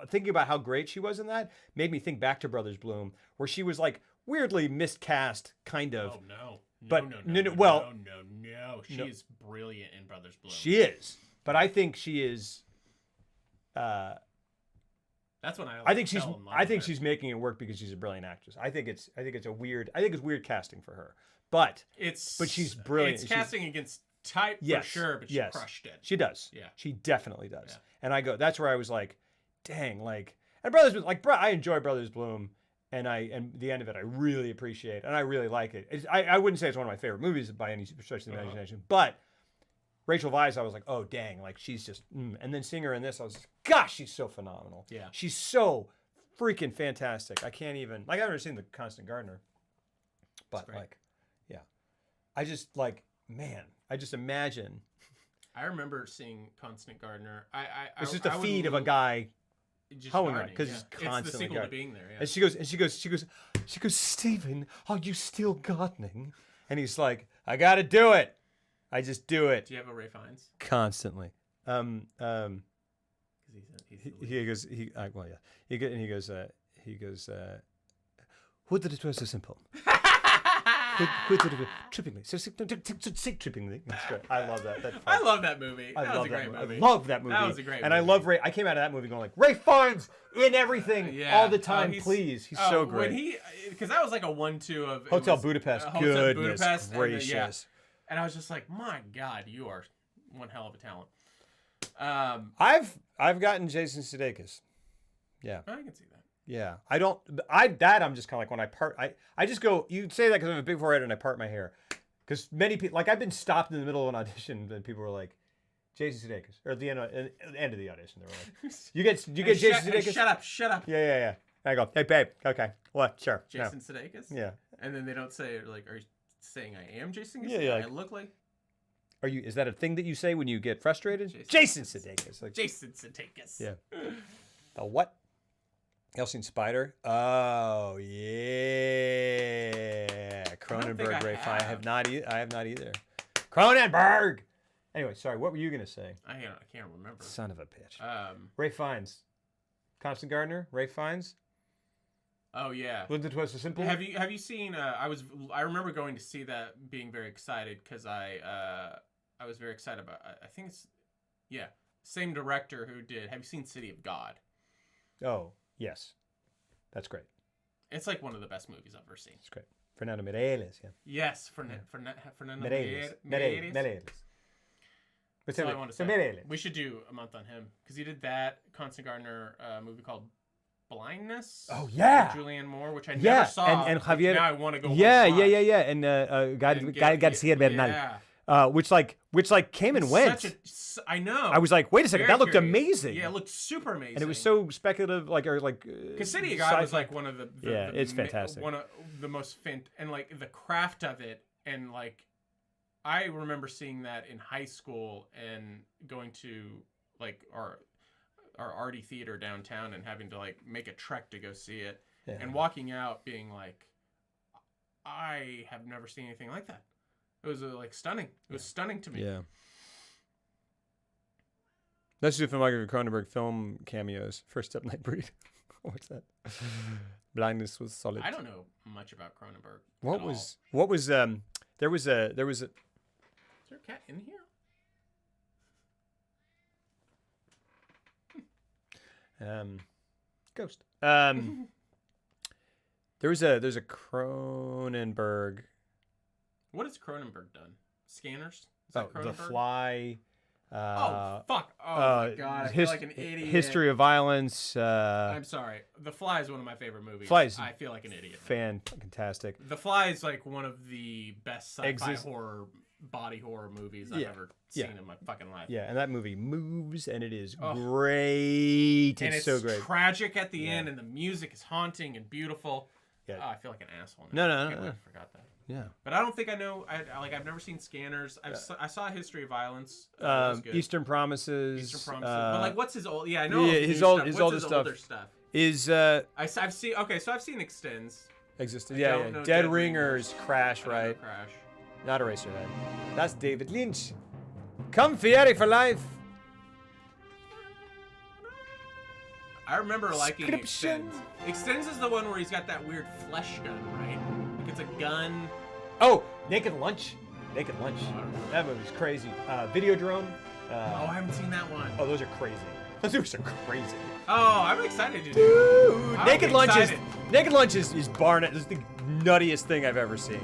thinking about how great she was in that made me think back to Brothers Bloom, where she was like weirdly miscast, kind of. Oh no. No. She is brilliant in Brothers Bloom. She is. But I think she is that's when I think she's making it work because she's a brilliant actress. I think it's weird casting for her. But she's brilliant. It's casting against type for sure, but she crushed it. She does. Yeah. She definitely does. Yeah. And that's where I was like, dang, and Brothers Bloom, I enjoy Brothers Bloom, and the end of it I really appreciate, and I really like it. I wouldn't say it's one of my favorite movies by any stretch of the imagination, but Rachel Weisz, I was like, oh dang, she's just, and then seeing her in this, I was like, gosh, she's so phenomenal. Yeah. She's so freaking fantastic. I can't even, I've never seen The Constant Gardener, but I just I just imagine. I remember seeing Constant Gardener. It's just a feed of a guy hoeing on because he's constantly it's the sequel to being there. Yeah. And she goes, Stephen, are you still gardening? And he's like, I got to do it. I just do it. Do you have a Ray Fiennes? Constantly. He goes, would that it was so simple. Trippingly. So trippingly. That's great. I love that. I love that movie. That was a great movie. I love that movie. That was a great movie. And I love Ray. I came out of that movie going like, Ray Fiennes in everything all the time, please. He's so great. Because that was like a 1-2 of Hotel Budapest. Goodness gracious. And I was just like, my God, you are one hell of a talent. I've gotten Jason Sudeikis. Yeah. I can see that. Yeah. I'm just kind of like when I just go, you say that because I'm a big forehead and I part my hair. Because many people, I've been stopped in the middle of an audition and people were like, Jason Sudeikis. Or at the end of the audition, they were like, you get Jason Sudeikis? Shut up. Yeah. I go, hey, babe. Okay. What? Sure. Jason Sudeikis? Yeah. And then they don't say, like, are you saying I am Jason? Yeah. I look like. Is that a thing that you say when you get frustrated? Jason Sudeikis. Jason Sudeikis. Yeah. The what? Y'all seen Spider? Oh yeah. Cronenberg, Ray Fiennes. I have not either. Cronenberg. Anyway, sorry. What were you gonna say? I can't remember. Son of a bitch. Ray Fiennes. Constant Gardener. Ray Fiennes. Oh yeah. Would it was so simple? Have you seen? I remember going to see that, being very excited because I was very excited about. I think it's same director who did. Have you seen City of God? Oh yes, that's great. It's like one of the best movies I've ever seen. It's great. Fernando Mireles, yeah. Yes, Fernando Mireles. That's all I want to say. We should do a month on him because he did that Constant Gardener movie called Blindness. Oh yeah, with Julianne Moore, which I never saw. And Javier. Now I want to go. Yeah. And Garcia Bernal. Yeah. Which came and went. I know. I was like, wait a second, that looked amazing. Yeah, it looked super amazing. And it was so speculative, because City of God was like one of the it's fantastic. One of the most and like the craft of it, and like I remember seeing that in high school and going to like our arty theater downtown and having to like make a trek to go see it, and walking out being like, I have never seen anything like that. It was like stunning. It was stunning to me. Yeah. Let's do filmography of Cronenberg film cameos. First Step Nightbreed. What's that? Blindness was solid. I don't know much about Cronenberg. There was a. Is there a cat in here? Ghost. There's a Cronenberg. What has Cronenberg done? Scanners? Is that The Cronenberg? Fly. Oh fuck! Oh my god! I feel like an idiot. History of Violence. I'm sorry. The Fly is one of my favorite movies. I feel like an idiot. Fantastic. The Fly is like one of the best sci-fi horror, body horror movies I've ever seen in my fucking life. Yeah, and that movie moves, and it is great. And it's so great. Tragic at the end, and the music is haunting and beautiful. Yeah. Oh, I feel like an asshole now. No. I forgot that. Yeah. But I don't think I know. I've never seen Scanners. I saw a History of Violence. Eastern Promises. But like, what's his old? Yeah, I know. Yeah, his oldest stuff. Older stuff is I've seen. Okay, so I've seen Extends. Existed. Yeah. Dead Ringers, Crash, right? Crash. Not Eraserhead. That's David Lynch. Come Fieri for life. I remember liking Extends. Extends is the one where he's got that weird flesh gun, right? Like it's a gun. Oh, Naked Lunch. That movie's crazy. Videodrome. I haven't seen that one. Oh, those are crazy. Those are crazy. Oh, I'm excited to do it. Naked Lunch is Barnett. This is the nuttiest thing I've ever seen.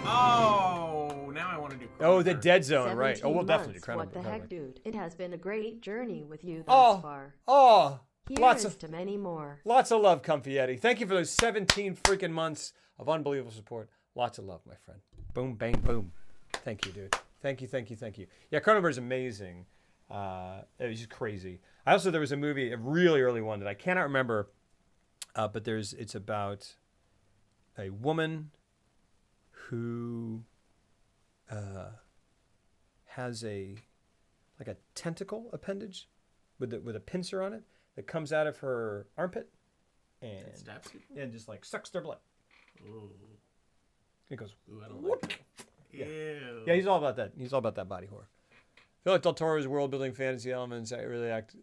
Oh, now I want to do Cronenberg. Oh, the Dead Zone, right. Oh, we'll definitely do Cronenberg. What the heck, dude? It has been a great journey with you thus far. Lots to many more. Lots of love, Comfy Eddie. Thank you for those 17 freaking months of unbelievable support. Lots of love, my friend. Boom, bang, boom. Thank you, dude. Thank you. Yeah, Cronenberg's amazing. It was just crazy. There was a movie, a really early one that I cannot remember, but it's about a woman who has a tentacle appendage with a pincer on it that comes out of her armpit and just like sucks their blood. Ooh. It goes. Ooh, I don't like that. Ew. Yeah, he's all about that. He's all about that body horror. I feel like Del Toro's world-building fantasy elements really act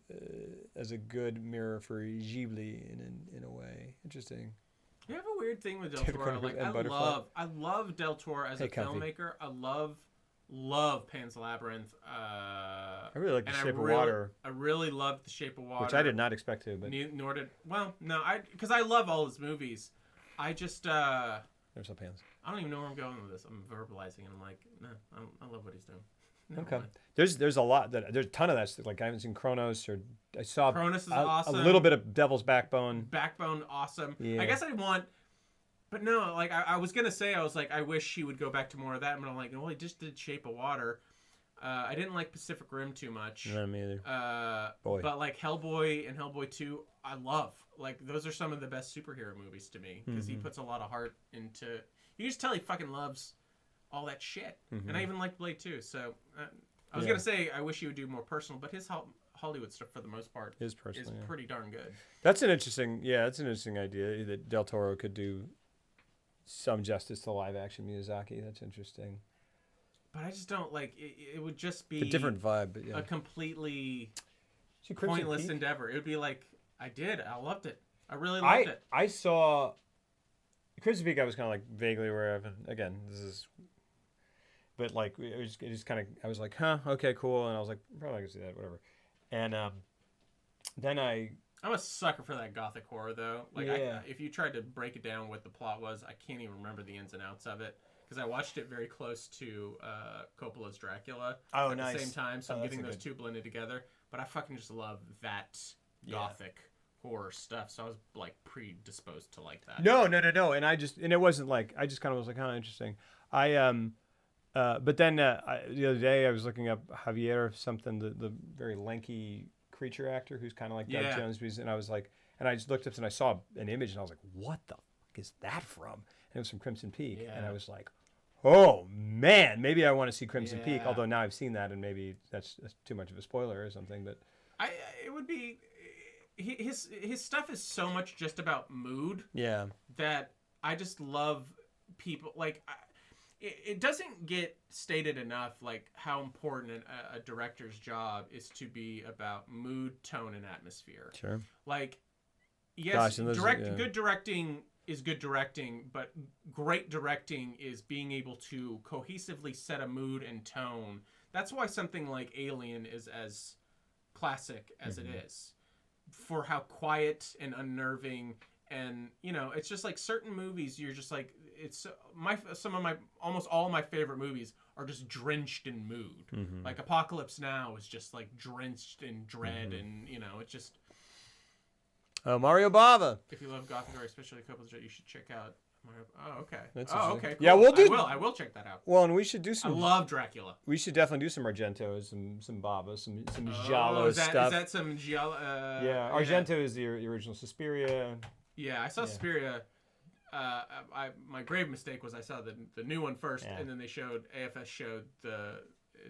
as a good mirror for Ghibli in a way. Interesting. You have a weird thing with Del Toro. Like I love Del Toro as a filmmaker. I love Pan's Labyrinth. I really like The Shape of Water. I really loved The Shape of Water, which I did not expect to. But nor did because I love all his movies. I just never saw Pan's. I don't even know where I'm going with this. I'm verbalizing and I'm like, no, I love what he's doing. Okay. There's a lot there's a ton of that. Like I haven't seen Kronos, or I saw Kronos is awesome. A little bit of Devil's Backbone. Awesome. Yeah. I guess but no, like I was gonna say, I was like, I wish he would go back to more of that, but I'm like, well, he just did Shape of Water. I didn't like Pacific Rim too much. No, me either. But like Hellboy and Hellboy 2, I love. Like those are some of the best superhero movies to me because he puts a lot of heart into. You can just tell he fucking loves all that shit. And I even like Blade 2. So I was gonna say I wish he would do more personal, but his Hollywood stuff for the most part is pretty darn good. That's an interesting idea that Del Toro could do some justice to live action Miyazaki. That's interesting. But I just don't like it. Would just be a different vibe, but a completely pointless endeavor. It would be like I loved it. I really loved it. I saw Crimson Peak. I was kind of like vaguely aware of. Again, this is, but like it was kind of. I was like, huh, okay, cool, and I was like, probably I can see that, whatever. And then I'm a sucker for that gothic horror though. Like if you tried to break it down what the plot was, I can't even remember the ins and outs of it. Because I watched it very close to Coppola's Dracula at the same time, so I'm getting those two blended together. But I fucking just love that gothic horror stuff, so I was like predisposed to like that. No, and it wasn't like I just kind of was like, interesting. But then the other day I was looking up Javier something, the very lanky creature actor who's kind of like Doug Jones, and I was like, and I just looked up and I saw an image and I was like, what the fuck is that from? And it was from Crimson Peak, and I was like, oh man, maybe I want to see Crimson Peak. Although now I've seen that, and maybe that's too much of a spoiler or something. But it would be his stuff is so much just about mood. Yeah. That I just love people like. It doesn't get stated enough like how important a director's job is to be about mood, tone, and atmosphere. Sure. Like, yes, good directing is good directing, but great directing is being able to cohesively set a mood and tone. That's why something like Alien is as classic as it is. for how quiet and unnerving, and you know, it's just like certain movies you're just like, it's almost all my favorite movies are just drenched in mood. Like Apocalypse Now is just like drenched in dread, and you know, it's just Mario Bava. If you love Gothic horror, especially Couples, you should check out Mario. Oh, okay. That's okay. Cool. Yeah, we'll do. I will check that out. Well, and we should do some. I love Dracula. We should definitely do some Argento, some Bava, some Giallo stuff. Is that some Giallo? Yeah, Argento is the original Suspiria. Yeah, I saw Suspiria. My grave mistake was I saw the new one first, and then AFS showed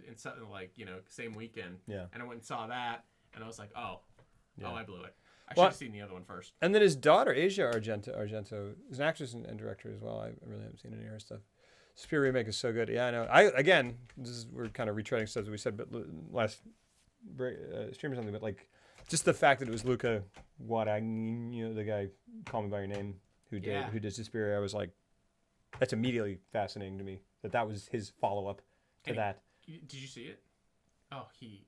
in something like, you know, same weekend. Yeah. And I went and saw that, and I was like, I blew it. I should have seen the other one first. And then his daughter, Asia Argento, is an actress and director as well. I really haven't seen any of her stuff. Suspiria remake is so good. Yeah, I know. We're kind of retreading stuff that we said, but last stream or something. But like, just the fact that it was Luca Guadagnino, the guy Call Me by Your Name, who did Suspiria, I was like, that's immediately fascinating to me. That was his follow up to that. Did you see it? Oh, it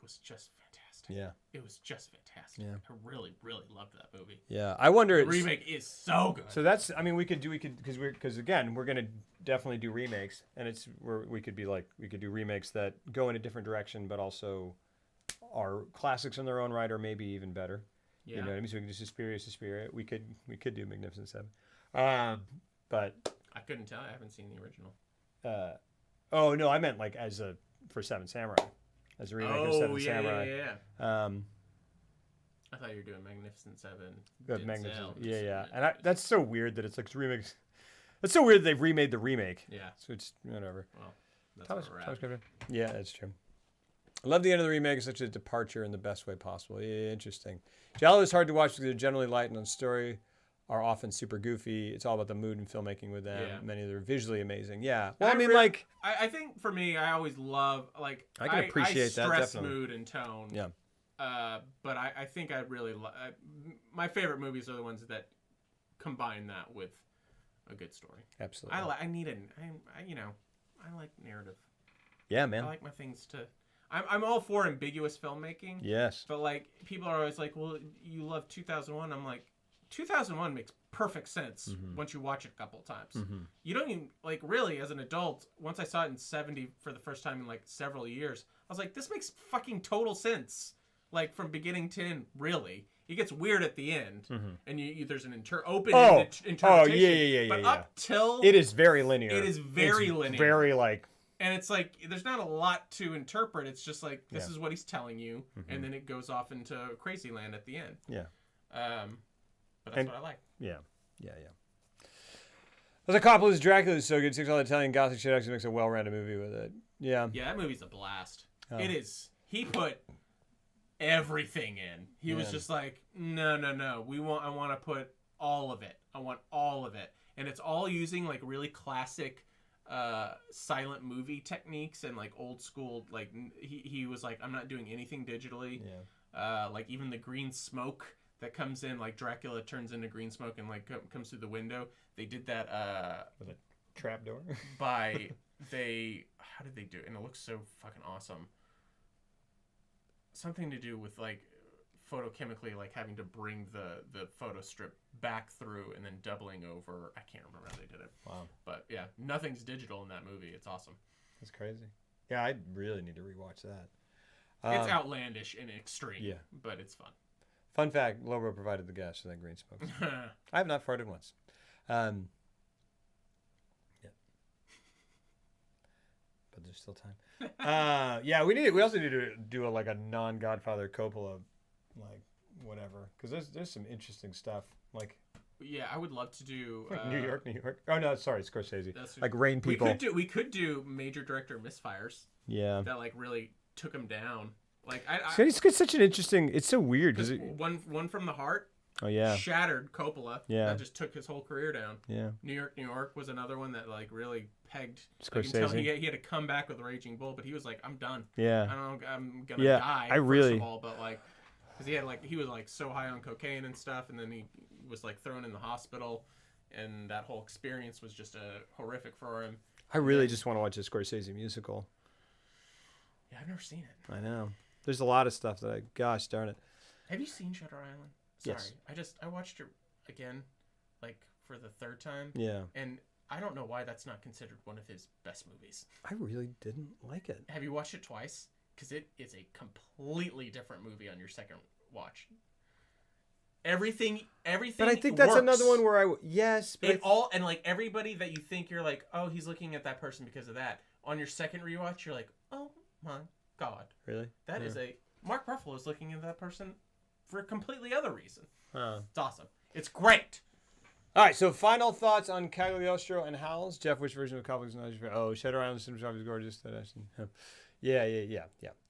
was just fantastic. Yeah. It was just fantastic. Yeah. I really, really loved that movie. Yeah. I wonder. The remake is so good. So that's, I mean, we could, because again, we're going to definitely do remakes, and we could do remakes that go in a different direction, but also are classics in their own right, or maybe even better. Yeah. You know what I mean? So we can do Suspiria. We could do Magnificent Seven. But I couldn't tell. I haven't seen the original. Oh no, I meant like for Seven Samurai. As a remake of Seven Samurai. Yeah. I thought you were doing Magnificent Seven. Magnificent. Yeah. And that's so weird that it's like remakes. It's so weird that they've remade the remake. Yeah. So it's whatever. Well, that's where we're at. Yeah, that's true. I love the end of the remake. It's such a departure in the best way possible. Yeah, interesting. Giallo is hard to watch because they're generally light and on story, are often super goofy. It's all about the mood and filmmaking with them. Yeah. Many of them are visually amazing. Yeah. Well, I think for me, I always love, like, I can appreciate that, definitely. Stress mood and tone. Yeah. But I think I really my favorite movies are the ones that combine that with a good story. Absolutely. I like narrative. Yeah, man. I like my things to. I'm all for ambiguous filmmaking. Yes. But like, people are always like, well, you love 2001. I'm like, 2001 makes perfect sense once you watch it a couple of times. You don't even, like, really, as an adult, once I saw it in 70 for the first time in like several years, I was like, this makes fucking total sense. Like, from beginning to end, really. It gets weird at the end, and there's an open-ended interpretation. Oh, yeah. But up till... It is very linear. It is very linear. Very, like... And it's like, there's not a lot to interpret. It's just like, this is what he's telling you, and then it goes off into crazy land at the end. Yeah. But that's what I like. Yeah. The Coppola's Dracula is so good. Takes all the Italian Gothic shit, actually makes a well-rounded movie with it. Yeah. Yeah, that movie's a blast. Oh. It is. He put everything in. He was just like, no. I want to put all of it. I want all of it. And it's all using like really classic silent movie techniques and like old school, like he was like, I'm not doing anything digitally. Like even the green smoke that comes in, like Dracula turns into green smoke and like comes through the window. They did that with a trap door. How did they do it? And it looks so fucking awesome. Something to do with like photochemically, like having to bring the photo strip back through and then doubling over. I can't remember how they did it. Wow. But yeah, nothing's digital in that movie. It's awesome. That's crazy. Yeah, I really need to rewatch that. It's outlandish and extreme. Yeah. But it's fun. Fun fact, Lobo provided the gas for that green smoke. I have not farted once. Yeah. But there's still time. Yeah, we also need to do a non-Godfather Coppola, like, whatever. Because there's some interesting stuff. Like... Yeah, I would love to do... New York. Oh, no, sorry, Scorsese. Like Rain People. We could do major director misfires. Yeah. That, like, really took him down. Like it's such an interesting... It's so weird. Cause one from the Heart... Oh, yeah. Shattered Coppola. Yeah. That just took his wole career down. Yeah. New York was another one that, like, really pegged... Scorsese. Until he had to come back with Raging Bull, but he was like, I'm done. Yeah. I'm gonna die, first of all, but, like... Because he was, like, so high on cocaine and stuff, and then he was, like, thrown in the hospital, and that whole experience was just horrific for him. I really just want to watch a Scorsese musical. Yeah, I've never seen it. I know. There's a lot of stuff that gosh darn it. Have you seen Shutter Island? Sorry, Yes. I watched it again, like for the third time. Yeah. And I don't know why that's not considered one of his best movies. I really didn't like it. Have you watched it twice? Because it is a completely different movie on your second watch. Everything. But I think that's works. another one where And like everybody that you think you're like, oh, he's looking at that person because of that. On your second rewatch, you're like, oh my god, really? That is Mark Ruffalo is looking at that person for a completely other reason. It's awesome. It's great. All right, so final thoughts on Cagliostro and HOWL'S. Jeff, which version of Couples is your Oh, Shutter Island, cinematography is gorgeous. Yeah.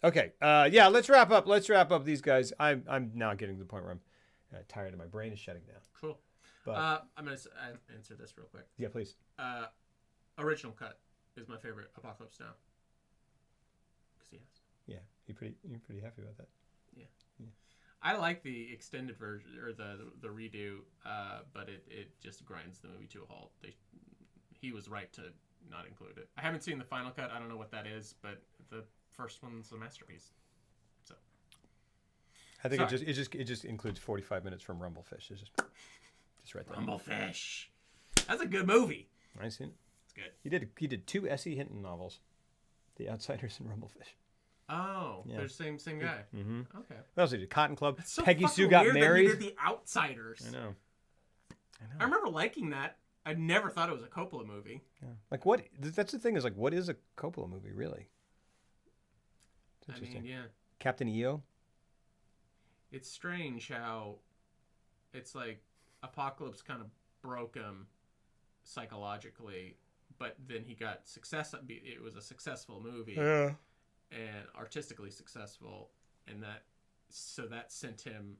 Okay, let's wrap up these guys. I'm now getting to the point where I'm tired and my brain is shutting down. Cool. But I'm going to answer this real quick. Yeah, please. Original cut is my favorite Apocalypse Now. Because he has. Yeah, you're pretty happy about that. Yeah. I like the extended version or the redo, but it just grinds the movie to a halt. He was right to not include it. I haven't seen the final cut. I don't know what that is, but the first one's a masterpiece. So I think it just includes 45 minutes from Rumblefish. It's just right there. Rumblefish. That's a good movie. I've seen it. It's good. He did 2 S.E. Hinton novels, The Outsiders and Rumblefish. Oh, yeah. They're the same guy. Mm-hmm. Okay. What else did he do? Cotton Club. It's so Peggy Sue Got Married. That he did The Outsiders. I know. I remember liking that. I never thought it was a Coppola movie. Yeah. Like what? That's the thing is like, what is a Coppola movie really? It's interesting. I mean, yeah. Captain EO. It's strange how it's like Apocalypse kind of broke him psychologically, but then he got success. It was a successful movie. Yeah. And artistically successful, and that sent him,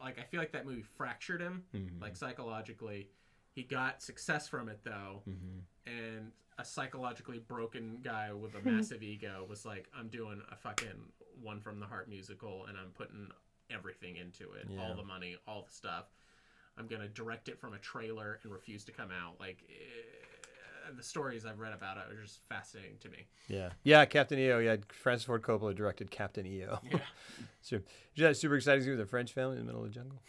like, I feel like that movie fractured him, like psychologically. He got success from it though, and a psychologically broken guy with a massive ego was like, I'm doing a fucking One from the Heart musical, and I'm putting everything into it, all the money, all the stuff. I'm gonna direct it from a trailer and refuse to come out. Like, the stories I've read about it are just fascinating to me. Yeah, Captain EO. Yeah, Francis Ford Coppola directed Captain EO. Yeah. Super exciting to see with a French family in the middle of the jungle.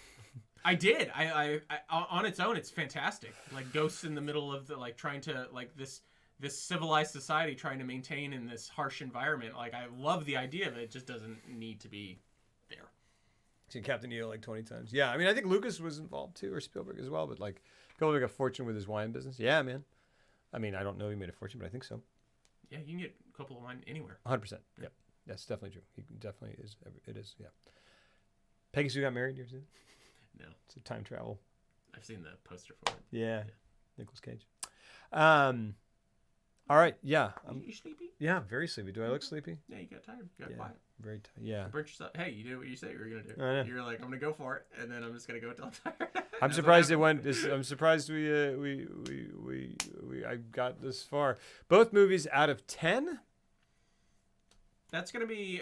I did. I on its own, it's fantastic. Like ghosts in the middle of the trying to this civilized society trying to maintain in this harsh environment. Like, I love the idea of it. It just doesn't need to be there. Seen Captain EO like 20 times. Yeah, I mean, I think Lucas was involved too, or Spielberg as well. But like, Coppola got a fortune with his wine business. Yeah, man. I mean, I don't know if he made a fortune, but I think so. Yeah, you can get Coppola wine anywhere. 100%. Yep. That's definitely true. He definitely is. It is, yeah. Peggy Sue Got Married, you ever seen it? No. It's a time travel. I've seen the poster for it. Yeah. Nicolas Cage. All right. Yeah. You sleepy? Yeah, very sleepy. Do I look sleepy? Yeah, you got tired. You got quiet. Very tired. Yeah. You burnt yourself. Hey, you did what you said you were going to do. I know. You're like, I'm going to go for it, and then I'm just going to go until I'm tired. I'm surprised it went. I'm surprised I got this far. Both movies out of 10. That's going to be.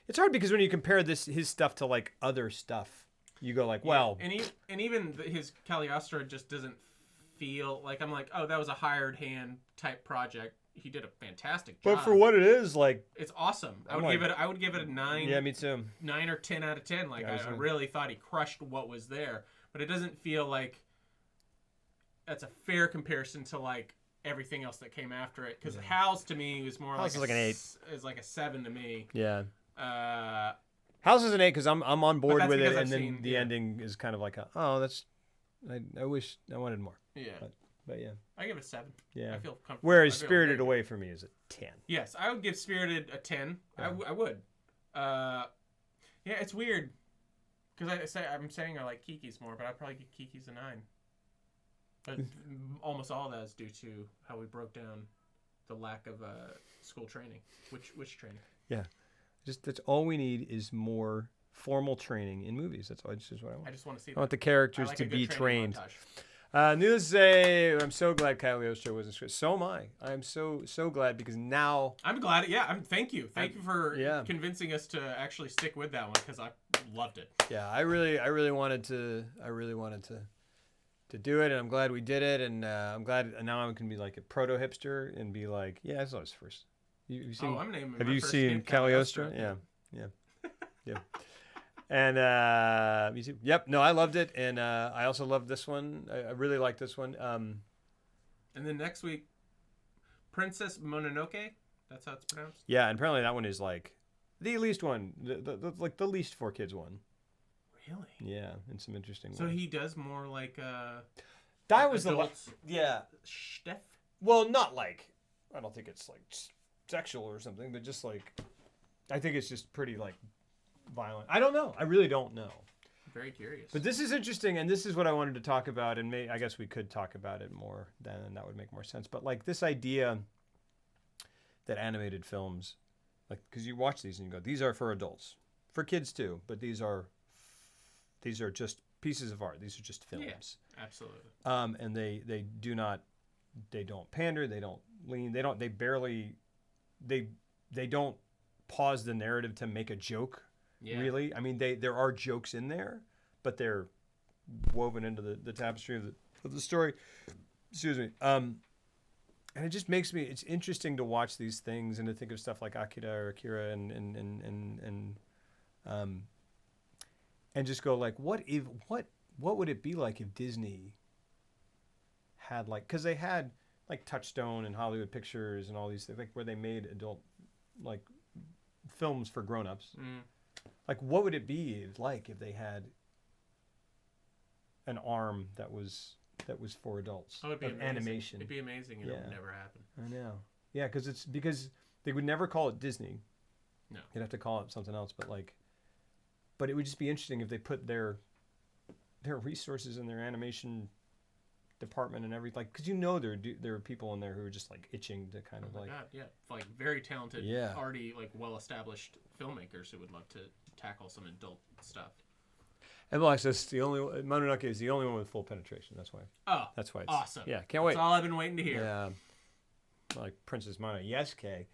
It's hard because when you compare his stuff to like other stuff, you go like, well, and even his Cagliostro just doesn't feel like, I'm like, oh, that was a hired hand type project. He did a fantastic job. But for what it is, like, it's awesome. I would give it a 9. Yeah, me too. 9 or 10 out of 10. Like, I really thought he crushed what was there, but it doesn't feel like that's a fair comparison to like everything else that came after it. Because HOWL'S to me was more HOWL'S like an 8. Is like a 7 to me. Yeah. HOWL'S is an 8 because I'm on board with it, and then the ending is kind of like I wish I wanted more. Yeah. But yeah. I give it a 7. Yeah. I feel comfortable. Whereas Spirited Away for me is a 10. Yes, I would give Spirited a 10. Yeah. I would. Yeah, it's weird because I'm saying I like Kiki's more, but I'd probably give Kiki's a 9. But almost all of that is due to how we broke down the lack of school training. Which training? Yeah. That's all we need is more formal training in movies. That's just what I want. I just want to see. I want the characters to be trained. Montage. Needless to say, I'm so glad Cagliostro wasn't scripted. So am I. I'm so glad because now. I'm glad. Yeah. Thank you. Thank you for convincing us to actually stick with that one because I loved it. Yeah, I really wanted to do it, and I'm glad we did it, and I'm glad now I can be like a proto hipster and be like, yeah, I saw his first. Have you seen Cagliostro? Yeah. And me too. Yep. No, I loved it, and I also loved this one. I really liked this one. And then next week, Princess Mononoke. That's how it's pronounced. Yeah, and apparently that one is like the least one, like the least for kids one. Really? Yeah, in some interesting So ways. he does more like that was adults yeah. stuff. Well, not like I don't think it's like sexual or something, but just like I think it's just pretty like violent. I don't know. I really don't know. Very curious. But this is interesting, and this is what I wanted to talk about, and I guess we could talk about it more then, and that would make more sense. But like this idea that animated films, like, because you watch these and you go, these are for adults, for kids too, but these are just pieces of art. These are just films. Yeah, absolutely. And they don't pander, they don't lean, they don't pause the narrative to make a joke. Yeah. Really, I mean, there are jokes in there, but they're woven into the tapestry of the story. Excuse me. And it just makes me. It's interesting to watch these things and to think of stuff like Akira and just go like, what would it be like if Disney had like, because they had like Touchstone and Hollywood Pictures and all these things, like where they made adult like films for grown-ups. Mm. Like, what would it be like if they had an arm that was for adults? Oh, it'd be amazing. Animation. It'd be amazing. It would never happen. I know. Yeah, because they would never call it Disney. No. You'd have to call it something else. But it would just be interesting if they put their resources in their animation department and everything. Like, because there are people in there who are just like itching to kind of like. God, yeah, like very talented, already like well-established filmmakers who would love to tackle some adult stuff. And well, Mononoke is the only one with full penetration. That's why. Oh, that's why it's awesome. Yeah, can't wait. That's all I've been waiting to hear. Yeah, like Princess Mononoke. Yes, Kay.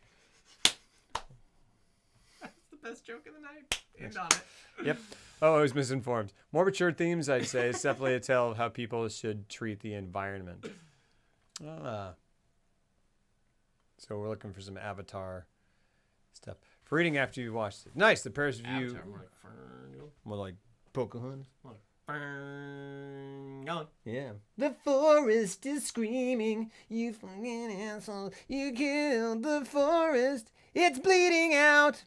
That's the best joke of the night. End on it. Yep. Oh, I was misinformed. More mature themes, I'd say, is definitely a tale of how people should treat the environment. So we're looking for some Avatar stuff. For reading after you watched it. Nice. The Paris Review. Avatar, more like Ferngully. More like Pocahontas. Like Ferngully. Yeah. The forest is screaming. You fucking asshole. You killed the forest. It's bleeding out.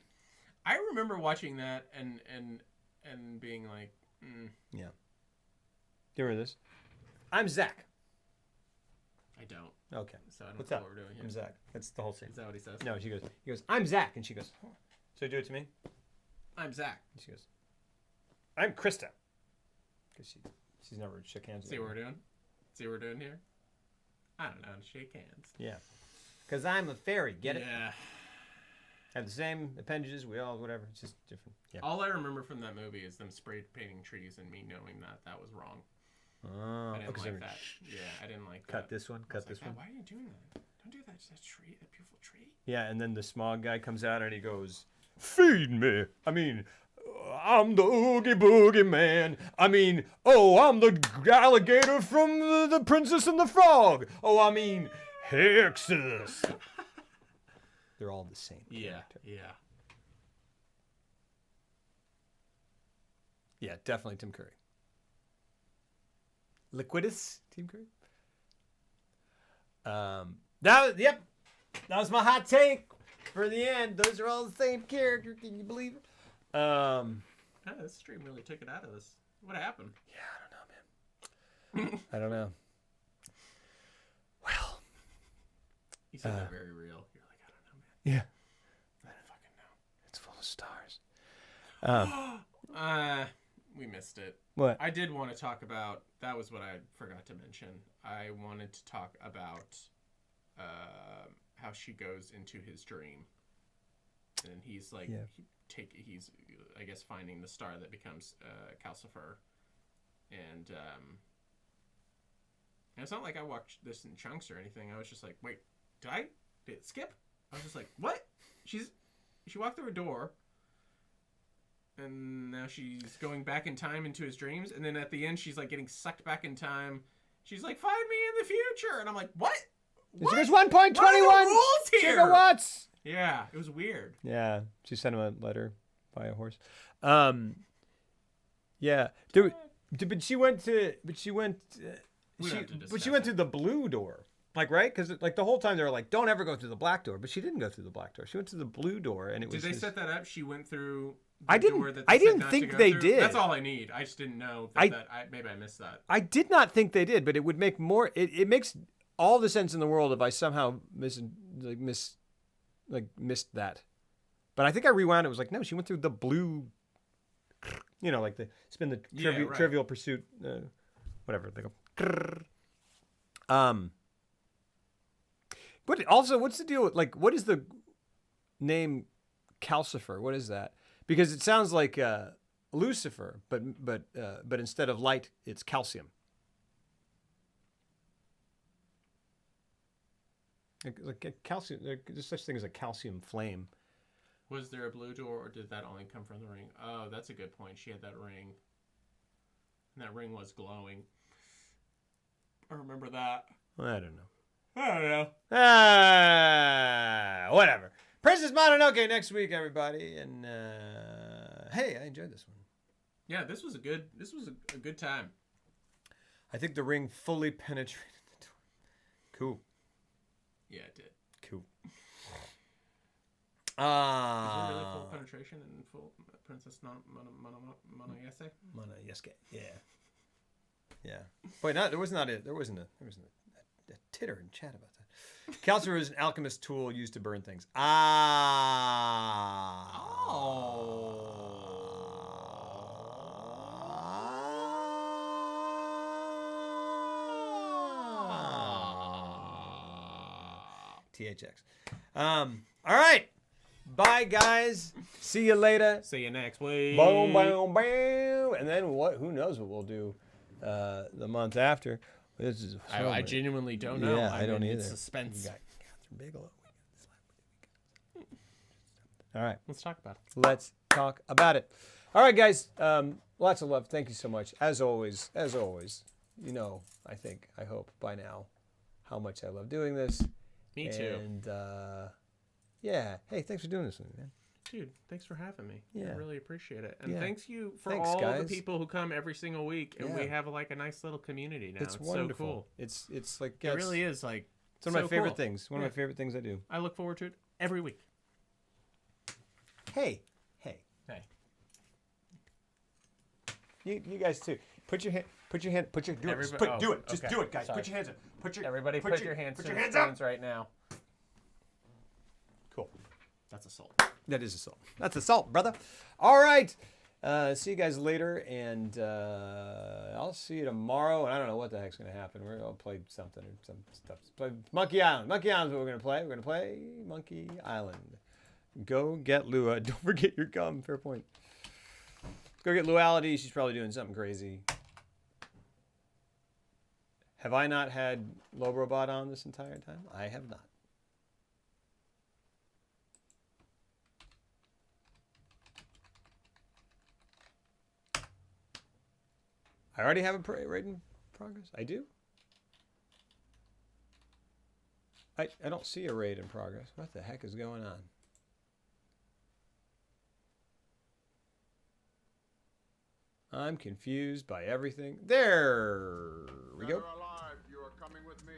I remember watching that and being like, Yeah. Do you remember this? I'm Zach. I don't. Okay. So I don't What's know up? what we're doing here. I'm Zach. That's the whole scene. Is that what he says? No, he goes, I'm Zach. And she goes, oh. So do it to me. I'm Zach. And she goes, I'm Krista. Because she's never shook hands with me. See what we're doing? See what we're doing here? I don't know. Shake hands. Yeah. Because I'm a fairy. Get it? Yeah. Have the same appendages. We all, whatever. It's just different. Yeah. All I remember from that movie is them spray painting trees and me knowing that was wrong. Oh, I didn't like that. Yeah, I didn't like that. Cut this one. Cut this one. Why are you doing that? Don't do that. It's that tree, that beautiful tree. Yeah, and then the smog guy comes out and he goes, feed me. I mean, I'm the Oogie Boogie Man. I mean, I'm the alligator from the Princess and the Frog. I mean, Hexus. They're all the same character. Yeah. Yeah, definitely Tim Curry. Liquidus, Tim Curry. That was my hot take for the end. Those are all the same character. Can you believe it? This stream really took it out of us. What happened? Yeah, I don't know, man. I don't know. Well, you said they're very real. You're like, I don't know, man. Yeah. I don't fucking know. It's full of stars. We missed it. What? I did want to talk about, that was what I forgot to mention. I wanted to talk about how she goes into his dream. And he's like, he's, I guess, finding the star that becomes Calcifer. And it's not like I watched this in chunks or anything. I was just like, wait, did it skip? I was just like, what? She walked through a door. And now she's going back in time into his dreams. And then at the end, she's like getting sucked back in time. She's like, find me in the future. And I'm like, what? There's 1.21 gigawatts. Yeah, it was weird. Yeah, she sent him a letter by a horse. Yeah. But she went. She went through the blue door. Like, right? Because like the whole time they were like, don't ever go through the black door. But she didn't go through the black door. She went through the blue door, and it was. Did they set that up? She went through. I didn't think they did. That's all I need. I just didn't know maybe I missed that. I did not think they did, but it would make more. It makes all the sense in the world if I somehow missed that. But I think I rewound. It was like, no, she went through the blue. You know, like the spin the Trivial Pursuit, whatever they go. But also, what's the deal with, like, what is the name Calcifer? What is that? Because it sounds like Lucifer, but instead of light, it's calcium. Like calcium, there's such thing as a calcium flame. Was there a blue door, or did that only come from the ring? Oh, that's a good point. She had that ring, and that ring was glowing. I remember that. I don't know. Whatever. Princess Mononoke next week, everybody. And hey, I enjoyed this one. Yeah, this was a good time. I think the ring fully penetrated the door. Cool. Yeah, it did. Cool. Is there really full penetration and full Princess Mononoke? Mononoke. Yeah. Yeah. Wait, there wasn't a titter in chat about that. Calcifer is an alchemist tool used to burn things. THX. All right. Bye, guys. See you later. See you next week. Boom, boom, boom. And then what? Who knows what we'll do the month after. This is I genuinely don't know. Yeah, I don't either. It's suspense. We got Catherine Bigelow. All right. Let's talk about it. Let's talk about it. All right, guys. Lots of love. Thank you so much. As always, you know, I hope by now how much I love doing this. Me too. And yeah. Hey, thanks for doing this with me, man. Dude, thanks for having me. Yeah. I really appreciate it. And Yeah. thanks you for Thanks, all guys. the people who come every single week. And Yeah. we have like a nice little community now. It's wonderful. So cool. It's like It really is like it's one of my favorite cool. things. One of my favorite things I do. I look forward to it every week. Hey. You guys too. Do it. Do it. Just do it, guys. Sorry. Put your hands up. Everybody put your hands to hands the up screens right now. Cool. That's assault. That is assault. That's assault, brother. All right. See you guys later, and I'll see you tomorrow. And I don't know what the heck's going to happen. We're going to play something or some stuff. Play Monkey Island. Monkey Island's what we're going to play. We're going to play Monkey Island. Go get Lua. Don't forget your gum. Fair point. Let's go get Luality. She's probably doing something crazy. Have I not had Lobrobot on this entire time? I have not. I already have a raid in progress. I do? I don't see a raid in progress. What the heck is going on? I'm confused by everything. There we go. Alive, you are coming with me.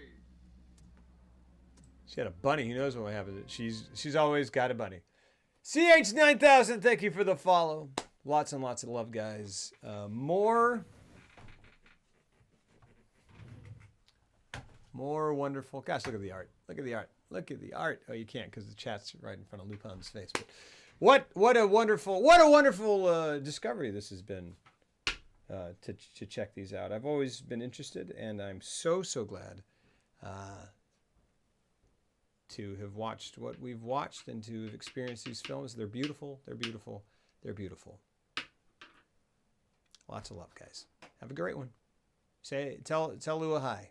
She got a bunny. Who knows what happens? She's always got a bunny. CH9000, thank you for the follow. Lots and lots of love, guys. More wonderful. Gosh, look at the art. Look at the art. Look at the art. Oh, you can't because the chat's right in front of Lupin's face. But what a wonderful discovery this has been. To check these out. I've always been interested, and I'm so glad to have watched what we've watched and to have experienced these films. They're beautiful. They're beautiful. They're beautiful. Lots of love, guys. Have a great one. Tell Lua hi.